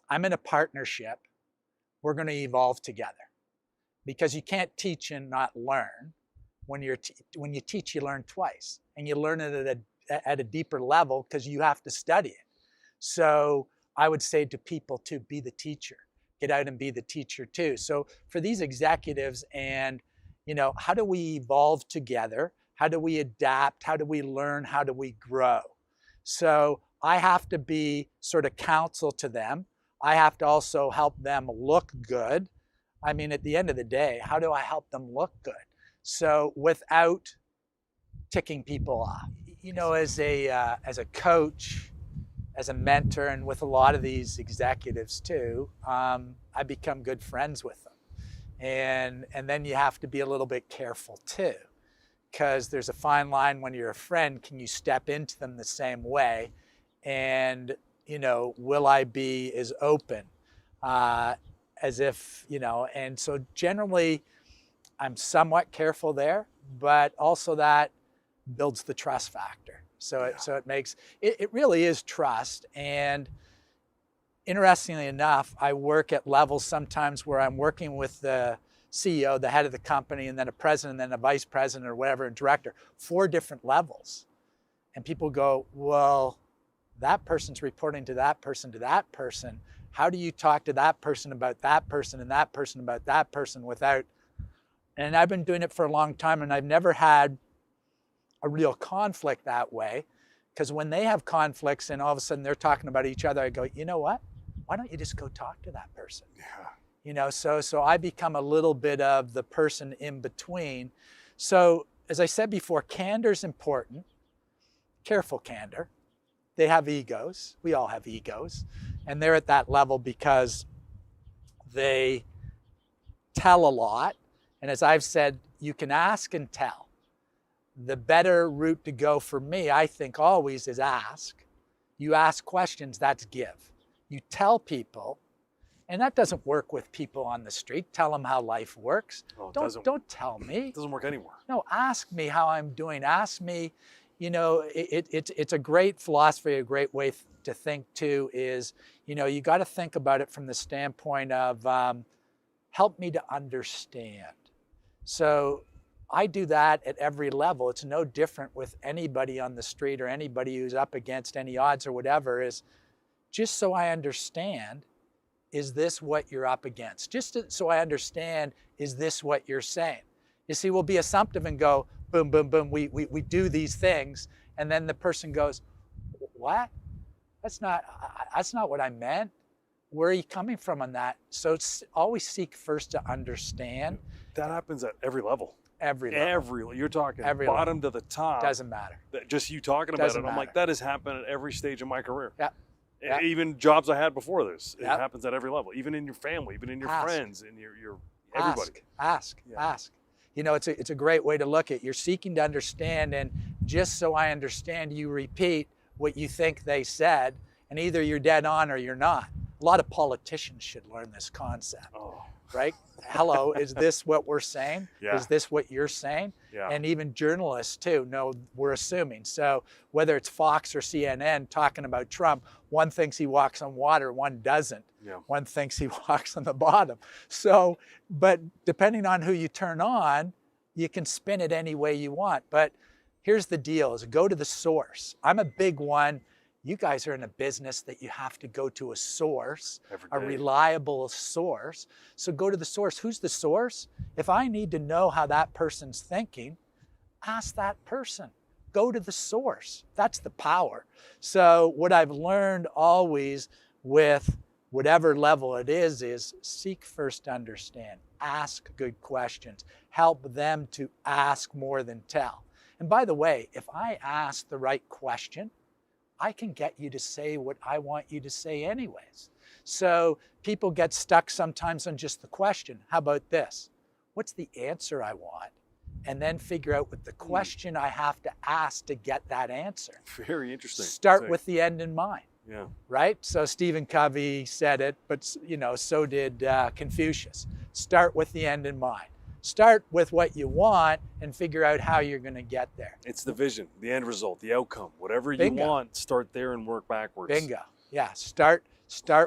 I'm in a partnership. We're going to evolve together, because you can't teach and not learn. When you teach, you learn twice, and you learn it at a deeper level because you have to study it. So I would say to people to be the teacher, get out and be the teacher too. So for these executives, and you know, how do we evolve together? How do we adapt? How do we learn? How do we grow? So I have to be sort of counsel to them. I have to also help them look good. I mean, at the end of the day, how do I help them look good? So without ticking people off, you know, as a coach, as a mentor, and with a lot of these executives too, I become good friends with them. And then you have to be a little bit careful too, because there's a fine line when you're a friend. Can you step into them the same way? And, you know, will I be as open as if, you know, and so generally I'm somewhat careful there, but also that builds the trust factor. So it makes, it really is trust. And interestingly enough, I work at levels sometimes where I'm working with the CEO, the head of the company, and then a president, and then a vice president or whatever, a director, 4 different levels. And people go, well, that person's reporting to that person, to that person. How do you talk to that person about that person, and that person about that person without, and I've been doing it for a long time, and I've never had a real conflict that way, because when they have conflicts and all of a sudden they're talking about each other, I go, you know what? Why don't you just go talk to that person? Yeah. You know, so I become a little bit of the person in between. So as I said before, candor is important. Careful candor. They have egos. We all have egos. And they're at that level because they tell a lot. And as I've said, you can ask and tell. The better route to go for me, I think always, is ask. You ask questions, that's give. You tell people, and that doesn't work with people on the street. Tell them how life works. Oh, don't tell me. It doesn't work anywhere. No, ask me how I'm doing. Ask me, you know, it's a great philosophy, a great way to think too, is, you know, you got to think about it from the standpoint of help me to understand. So I do that at every level. It's no different with anybody on the street or anybody who's up against any odds or whatever, is just so I understand, is this what you're up against? Just so I understand, is this what you're saying? You see, we'll be assumptive and go, boom, boom, boom, we do these things, and then the person goes, what? That's not what I meant. Where are you coming from on that? So always seek first to understand. That happens at every level. Every level. You're talking every bottom level. to the top. Doesn't matter. Just you talking about Doesn't it, I'm like, matter. that has happened at every stage of my career. Yeah. Yep. Even jobs I had before this, it Yep. happens at every level, even in your family, even in your friends, and your everybody. Ask. You know, it's a great way to look at it. You're seeking to understand, and just so I understand, you repeat what you think they said, and either you're dead on or you're not. A lot of politicians should learn this concept, right? Hello, is this what we're saying? Yeah. Is this what you're saying? Yeah. And even journalists too, no, we're assuming. So whether it's Fox or CNN talking about Trump, one thinks he walks on water, one doesn't. Yeah. One thinks he walks on the bottom. So, but depending on who you turn on, you can spin it any way you want. But here's the deal, is go to the source. I'm a big one. You guys are in a business that you have to go to a source, a reliable source. So go to the source. Who's the source? If I need to know how that person's thinking, ask that person. Go to the source. That's the power. So what I've learned always with whatever level it is seek first to understand. Ask good questions. Help them to ask more than tell. And by the way, if I ask the right question, I can get you to say what I want you to say anyways. So people get stuck sometimes on just the question. How about this? What's the answer I want? And then figure out what the question I have to ask to get that answer. Very interesting. Start with the end in mind. Yeah. Right? So Stephen Covey said it, but you know, so did Confucius. Start with the end in mind. Start with what you want and figure out how you're going to get there. It's the vision, the end result, the outcome. Whatever Bingo. you want, start there and work backwards. Bingo. Yeah. Start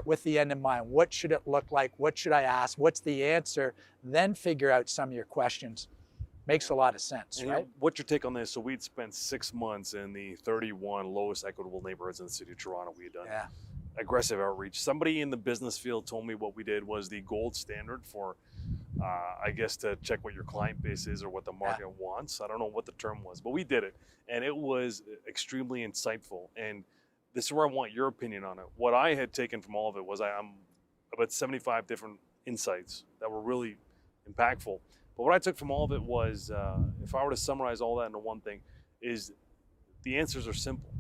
with the end in mind. What should it look like? What should I ask? What's the answer? Then figure out some of your questions. Makes a lot of sense, and right? What's your take on this? So we'd spent 6 months in the 31 lowest equitable neighborhoods in the city of Toronto. We had done aggressive outreach. Somebody in the business field told me what we did was the gold standard for, I guess, to check what your client base is or what the market wants. I don't know what the term was, but we did it. And it was extremely insightful. And this is where I want your opinion on it. What I had taken from all of it was I'm about 75 different insights that were really impactful. But what I took from all of it was, if I were to summarize all that into one thing, is the answers are simple.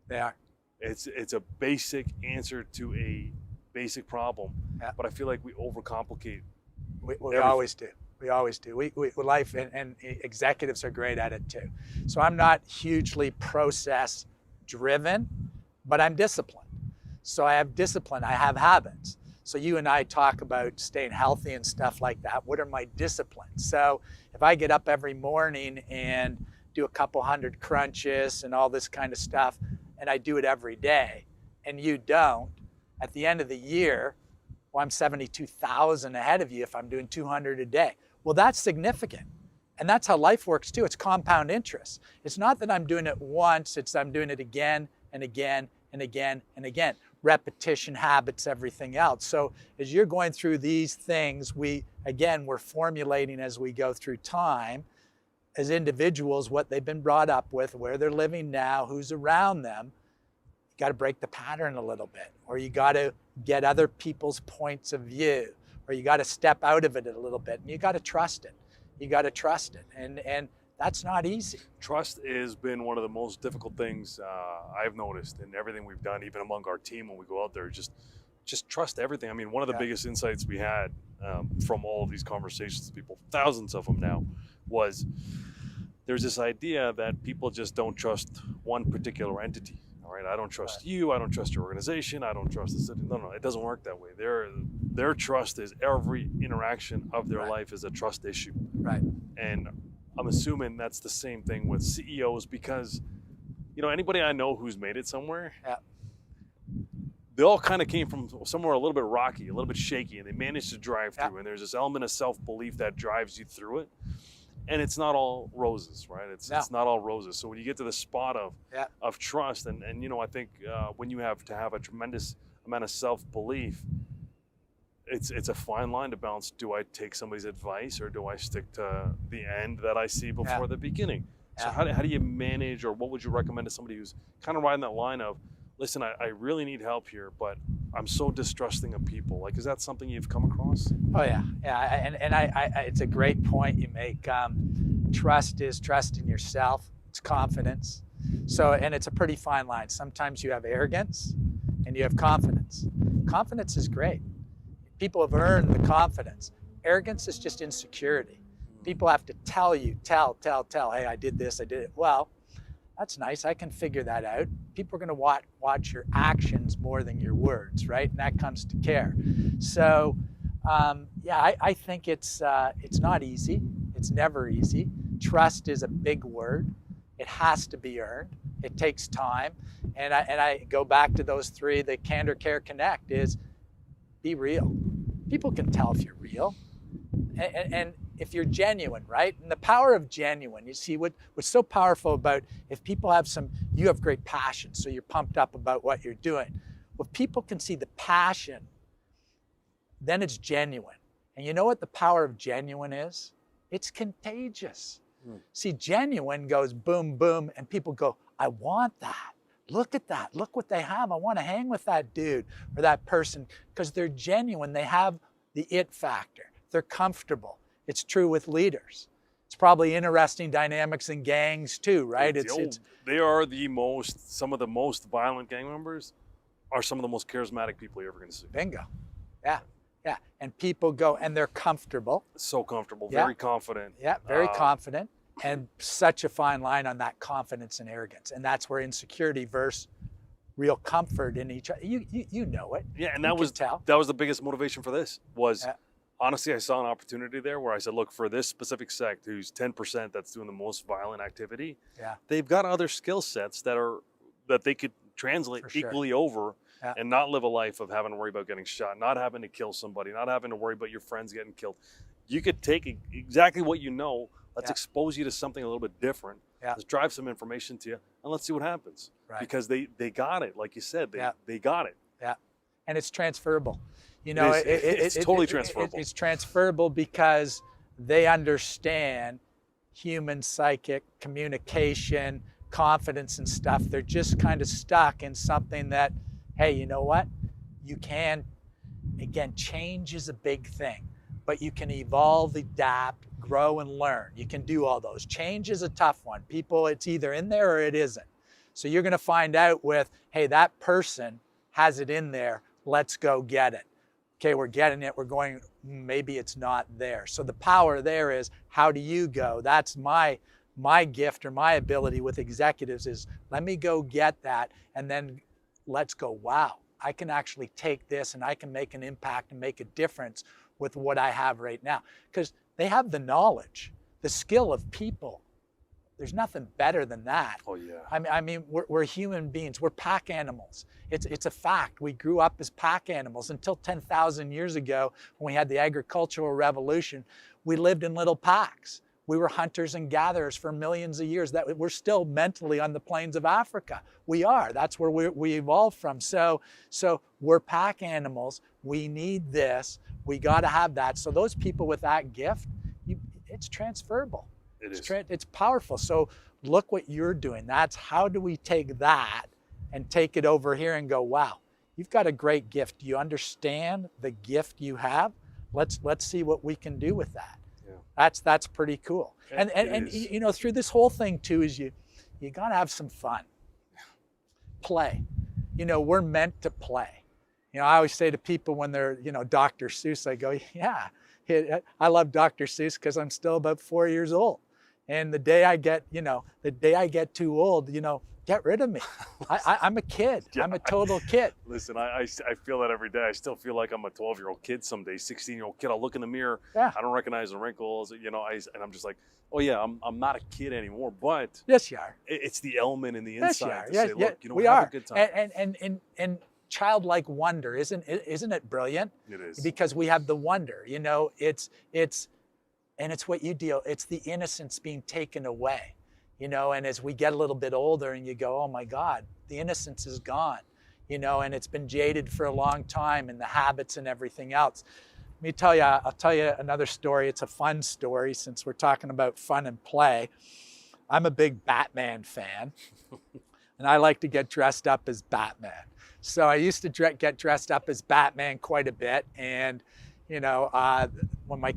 They are. It's a basic answer to a basic problem, but I feel like we overcomplicate. We always do. We always do. We life and executives are great at it too. So I'm not hugely process driven, but I'm disciplined. So I have discipline. I have habits. So you and I talk about staying healthy and stuff like that. What are my disciplines? So if I get up every morning and do a couple hundred crunches and all this kind of stuff, and I do it every day, and you don't, at the end of the year, well, I'm 72,000 ahead of you if I'm doing 200 a day. Well, that's significant. And that's how life works too. It's compound interest. It's not that I'm doing it once, it's I'm doing it again and again and again and again. Repetition, habits, everything else. So as you're going through these things, we're formulating as we go through time, as individuals, what they've been brought up with, where they're living now, who's around them. You got to break the pattern a little bit, or you got to get other people's points of view, or you got to step out of it a little bit, and you got to trust it. You got to trust it, and that's not easy. Trust has been one of the most difficult things I've noticed in everything we've done, even among our team when we go out there. Just trust everything. I mean, one of the biggest insights we had from all of these conversations with people, thousands of them now, was there's this idea that people just don't trust one particular entity. All right, I don't trust you. I don't trust your organization. I don't trust the city. No, it doesn't work that way. Their trust is every interaction of their life is a trust issue. Right. And I'm assuming that's the same thing with CEOs, because, you know, anybody I know who's made it somewhere, they all kind of came from somewhere a little bit rocky, a little bit shaky, and they managed to drive through. And there's this element of self-belief that drives you through it. And it's not all roses, right? It's not all roses. So when you get to the spot of trust, and you know, I think when you have to have a tremendous amount of self-belief, it's a fine line to balance. Do I take somebody's advice, or do I stick to the end that I see before the beginning? So how do you manage, or what would you recommend to somebody who's kind of riding that line of, listen, I really need help here, but I'm so distrusting of people. Like, is that something you've come across? Oh yeah, yeah, and I it's a great point you make. Trust is trust in yourself. It's confidence. So, and it's a pretty fine line. Sometimes you have arrogance and you have confidence. Confidence is great. People have earned the confidence. Arrogance is just insecurity. People have to tell you, tell, hey, I did this, I did it. Well, that's nice, I can figure that out. People are gonna watch your actions more than your words, right? And that comes to care. So, yeah, I think it's not easy. It's never easy. Trust is a big word. It has to be earned. It takes time. And I go back to those three, the candor, care, connect is be real. People can tell if you're real. And if you're genuine, right? And the power of genuine, you see what's so powerful about if people have you have great passion, so you're pumped up about what you're doing. Well, if people can see the passion, then it's genuine. And you know what the power of genuine is? It's contagious. See, genuine goes boom, boom, and people go, I want that. Look at that. Look what they have. I want to hang with that dude or that person because they're genuine. They have the it factor. They're comfortable. It's true with leaders. It's probably interesting dynamics in gangs too, right? They are some of the most violent gang members are some of the most charismatic people you're ever going to see. Bingo. Yeah. Yeah. And people go, and they're comfortable. So comfortable, very confident. Yeah, very confident. And such a fine line on that confidence and arrogance. And that's where insecurity versus real comfort in each other. You know it. Yeah, and that was the biggest motivation for this was honestly, I saw an opportunity there where I said, look, for this specific sect who's 10% that's doing the most violent activity, they've got other skill sets that they could translate equally over and not live a life of having to worry about getting shot, not having to kill somebody, not having to worry about your friends getting killed. You could take exactly what you know, let's expose you to something a little bit different, let's drive some information to you, and let's see what happens. Right. Because they got it, like you said, they got it. Yeah, and it's transferable. You know, it's totally transferable. It's transferable because they understand human psychic communication, confidence and stuff. They're just kind of stuck in something that, hey, you know what? You can, again, change is a big thing, but you can evolve, adapt, grow, and learn. You can do all those. Change is a tough one. People, it's either in there or it isn't. So you're going to find out with, hey, that person has it in there. Let's go get it. Okay, we're getting it. We're going, maybe it's not there. So the power there is, how do you go? That's my gift or my ability with executives is, let me go get that, and then let's go, wow, I can actually take this and I can make an impact and make a difference with what I have right now. Because they have the knowledge, the skill of people. There's nothing better than that. Oh yeah. I mean, we're human beings. We're pack animals. It's a fact. We grew up as pack animals until 10,000 years ago when we had the agricultural revolution. We lived in little packs. We were hunters and gatherers for millions of years. That we're still mentally on the plains of Africa. We are. That's where we evolved from. So we're pack animals. We need this. We got to have that. So those people with that gift, it's transferable. It's powerful. So look what you're doing. That's how do we take that and take it over here and go, wow, you've got a great gift. Do you understand the gift you have? Let's see what we can do with that. Yeah. That's pretty cool. And you know, through this whole thing too is you got to have some fun. Play. You know, we're meant to play. You know, I always say to people when they're, you know, Dr. Seuss, I go, yeah, I love Dr. Seuss because I'm still about 4 years old. And the day I get too old, you know, get rid of me. I'm a kid. Yeah, I'm a total kid. Listen, I feel that every day. I still feel like I'm a 12-year-old kid some days, 16-year-old kid. I'll look in the mirror. Yeah. I don't recognize the wrinkles, you know, and I'm just like, oh yeah, I'm not a kid anymore. But yes, you are. It's the element in the inside to say, look, you know, we have are. a good time. And childlike wonder, isn't it brilliant? It is. Because we have the wonder, you know, it's what you deal, it's the innocence being taken away, you know, and as we get a little bit older and you go, oh my God, the innocence is gone, you know, and it's been jaded for a long time and the habits and everything else. I'll tell you another story. It's a fun story since we're talking about fun and play. I'm a big Batman fan and I like to get dressed up as Batman. So I used to get dressed up as Batman quite a bit. And, when my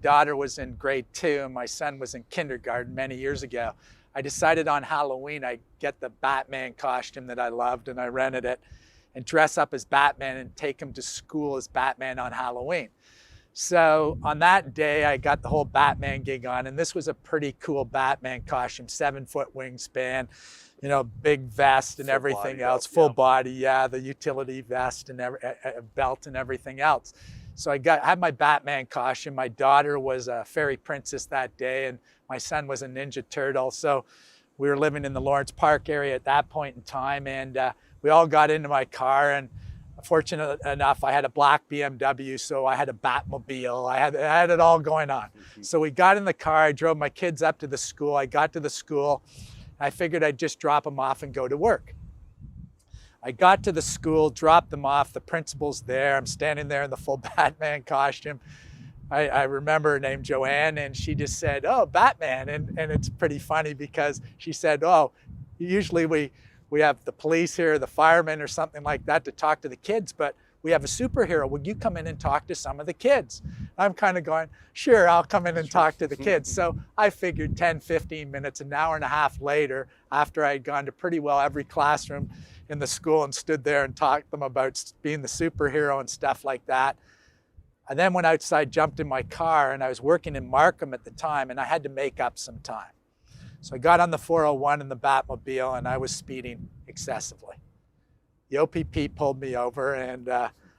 daughter was in grade 2 and my son was in kindergarten many years ago, I decided on Halloween I'd get the Batman costume that I loved, and I rented it, and dress up as Batman and take him to school as Batman on Halloween. So on that day, I got the whole Batman gig on, and this was a pretty cool Batman costume, 7-foot wingspan, big vest and full everything body else, belt, full body, the utility vest and belt and everything else. So I had my Batman costume. My daughter was a fairy princess that day, and my son was a Ninja Turtle. So we were living in the Lawrence Park area at that point in time, and we all got into my car, and fortunate enough, I had a black BMW, so I had a Batmobile. I had it all going on. Mm-hmm. So we got in the car. I drove my kids up to the school. I got to the school. I figured I'd just drop them off and go to work. I got to the school, dropped them off. The principal's there. I'm standing there in the full Batman costume. I remember her name, Joanne, and she just said, "Oh, Batman." And it's pretty funny because she said, "Oh, usually we have the police here, the firemen or something like that to talk to the kids, but we have a superhero. Would you come in and talk to some of the kids?" I'm kind of going, sure, I'll come in and talk to the kids. So I figured 10, 15 minutes, an hour and a half later, after I'd gone to pretty well every classroom in the school and stood there and talked to them about being the superhero and stuff like that. I then went outside, jumped in my car, and I was working in Markham at the time, and I had to make up some time. So I got on the 401 in the Batmobile, and I was speeding excessively. The OPP pulled me over, and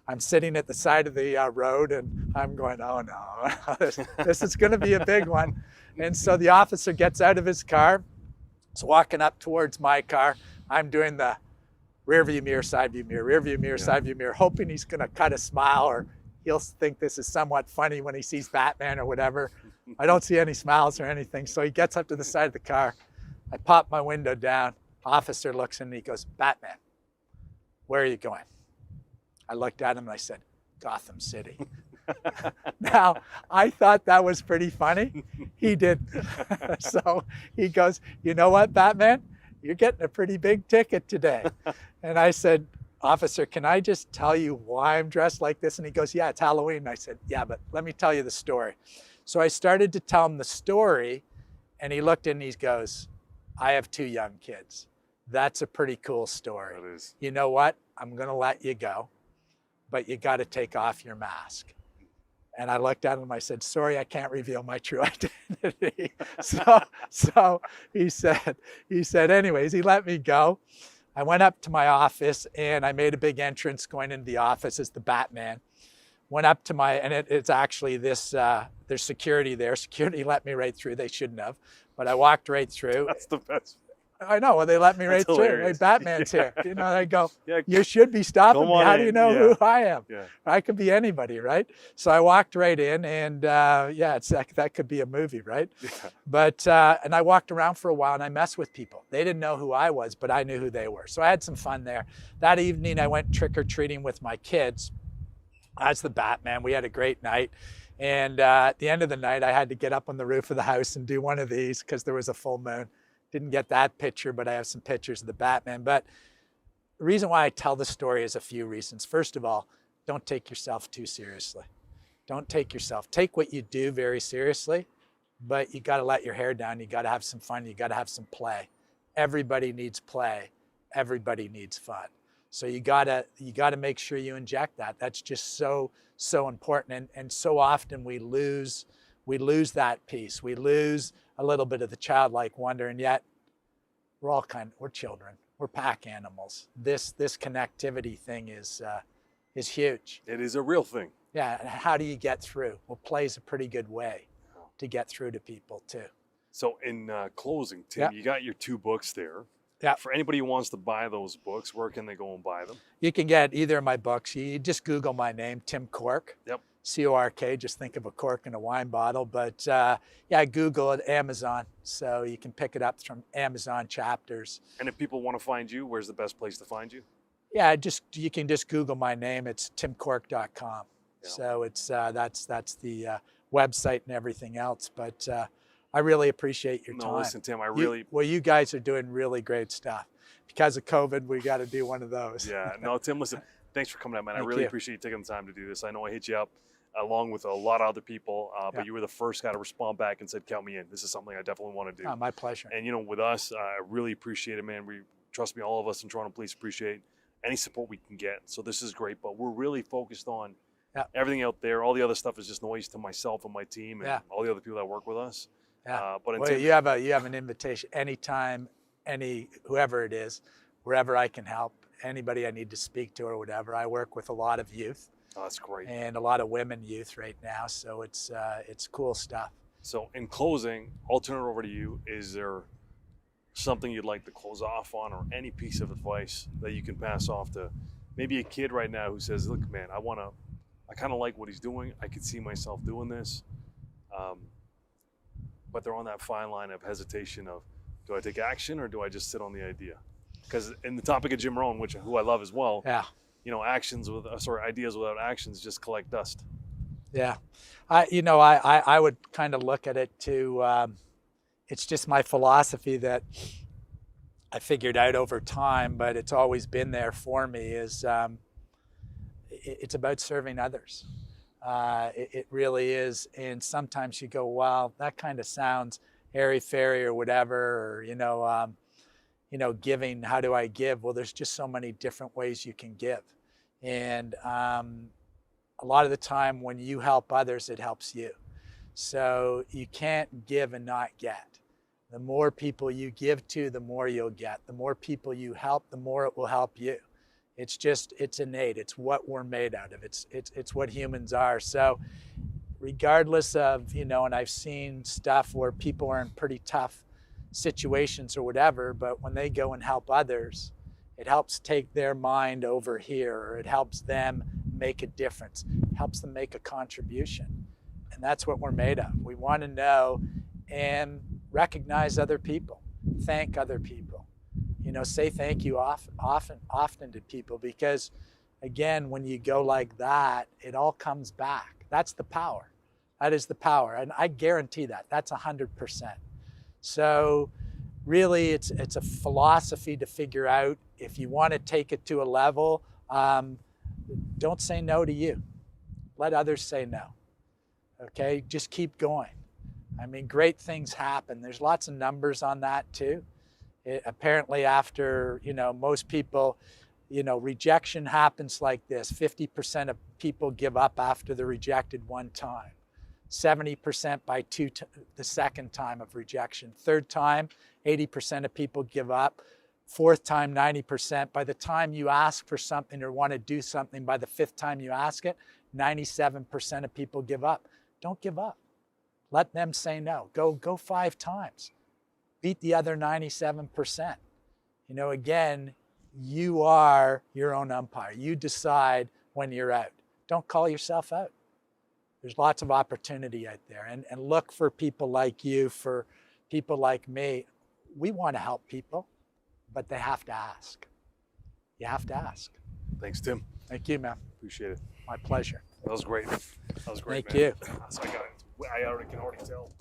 I'm sitting at the side of the road, and I'm going, oh no, this is going to be a big one. And so the officer gets out of his car, is walking up towards my car. I'm doing the rear view mirror, side view mirror, rear view mirror, side view mirror, hoping he's going to cut a smile or he'll think this is somewhat funny when he sees Batman or whatever. I don't see any smiles or anything. So he gets up to the side of the car. I pop my window down. Officer looks in and he goes, "Batman, where are you going?" I looked at him and I said, "Gotham City." Now, I thought that was pretty funny. He didn't. So he goes, "You know what, Batman? You're getting a pretty big ticket today." And I said, "Officer, can I just tell you why I'm dressed like this?" And he goes, "Yeah, it's Halloween." And I said, "Yeah, but let me tell you the story." So I started to tell him the story, and he looked and he goes, "I have 2 young kids. That's a pretty cool story. That is. You know what? I'm going to let you go, but you got to take off your mask." And I looked at him and I said, "Sorry, I can't reveal my true identity." So he said, anyways, he let me go. I went up to my office and I made a big entrance going into the office as the Batman. Went up to and it's actually this, there's security there. Security let me right through. They shouldn't have, but I walked right through. That's the best. I know, well, they let me right through. Hey, Batman's here. They go, "You should be stopping me. How do you know who I am?" Yeah. I could be anybody, right? So I walked right in and that could be a movie, right? Yeah. But, and I walked around for a while and I messed with people. They didn't know who I was, but I knew who they were. So I had some fun there. That evening I went trick-or-treating with my kids as the Batman. We had a great night. And at the end of the night, I had to get up on the roof of the house and do one of these because there was a full moon. Didn't get that picture, but I have some pictures of the Batman. But the reason why I tell the story is a few reasons. First of all, don't take yourself too seriously. Take what you do very seriously, but you got to let your hair down. You got to have some fun. You got to have some play. Everybody needs play. Everybody needs fun. So you gotta make sure you inject that. That's just so important. And so often we lose that piece. We lose a little bit of the childlike wonder, and yet we're children. We're pack animals. This connectivity thing is huge. It is a real thing. Yeah. And how do you get through? Well, play's a pretty good way to get through to people too. So in closing, Tim, you got your 2 books there. Yeah. For anybody who wants to buy those books, where can they go and buy them? You can get either of my books. You just Google my name, Tim Cork. Yep. C-O-R-K, just think of a cork in a wine bottle. But Google it, Amazon. So you can pick it up from Amazon chapters. And if people want to find you, where's the best place to find you? Yeah, you can just Google my name. It's timcork.com. Yeah. So it's that's the website and everything else. But I really appreciate your time. No, listen, Tim, you guys are doing really great stuff. Because of COVID, we got to do one of those. Yeah, no, Tim, listen, thanks for coming out, man. I really appreciate you taking the time to do this. I know I hit you up along with a lot of other people, but you were the first guy to respond back and said, count me in. This is something I definitely want to do. Oh, my pleasure. And, you know, with us, I really appreciate it, man. Trust me, all of us in Toronto Police appreciate any support we can get. So this is great, but we're really focused on everything out there. All the other stuff is just noise to myself and my team and all the other people that work with us. But you have an invitation anytime, whoever it is, wherever I can help, anybody I need to speak to or whatever. I work with a lot of youth. Oh, that's great. And a lot of women youth right now, so it's cool stuff. So in closing, I'll turn it over to you. Is there something you'd like to close off on, or any piece of advice that you can pass off to maybe a kid right now who says, look, man, I kind of like what he's doing. I could see myself doing this. But they're on that fine line of hesitation of, do I take action or do I just sit on the idea? Because in the topic of Jim Rohn, who I love as well, you know, ideas without actions just collect dust. Yeah, I would kind of look at it too. It's just my philosophy that I figured out over time, but it's always been there for me. Is it's about serving others. It really is. And sometimes you go, wow, that kind of sounds airy-fairy or whatever, or, giving, how do I give? Well, there's just so many different ways you can give. And a lot of the time when you help others, it helps you. So you can't give and not get. The more people you give to, the more you'll get. The more people you help, the more it will help you. It's innate. It's what we're made out of. It's what humans are. So regardless of, and I've seen stuff where people are in pretty tough situations or whatever, but when they go and help others, it helps take their mind over here, or it helps them make a difference, helps them make a contribution. And that's what we're made of. We want to know and recognize other people, thank other people, say thank you often to people, because again, when you go like that, it all comes back. That's the power. That is the power. And I guarantee that's 100%. So really it's a philosophy to figure out. If you want to take it to a level, don't say no to you. Let others say no. Okay, just keep going. I mean, great things happen. There's lots of numbers on that too. Apparently after, most people, rejection happens like this. 50% of people give up after they're rejected one time. 70% by the second time of rejection. Third time, 80% of people give up. Fourth time, 90%. By the time you ask for something or want to do something, by the fifth time you ask it, 97% of people give up. Don't give up. Let them say no. Go 5 times. Beat the other 97%. Again, you are your own umpire. You decide when you're out. Don't call yourself out. There's lots of opportunity out there. And look for people like you, for people like me. We want to help people, but they have to ask. You have to ask. Thanks, Tim. Thank you, man. Appreciate it. My pleasure. That was great. Thank you. So I already can tell.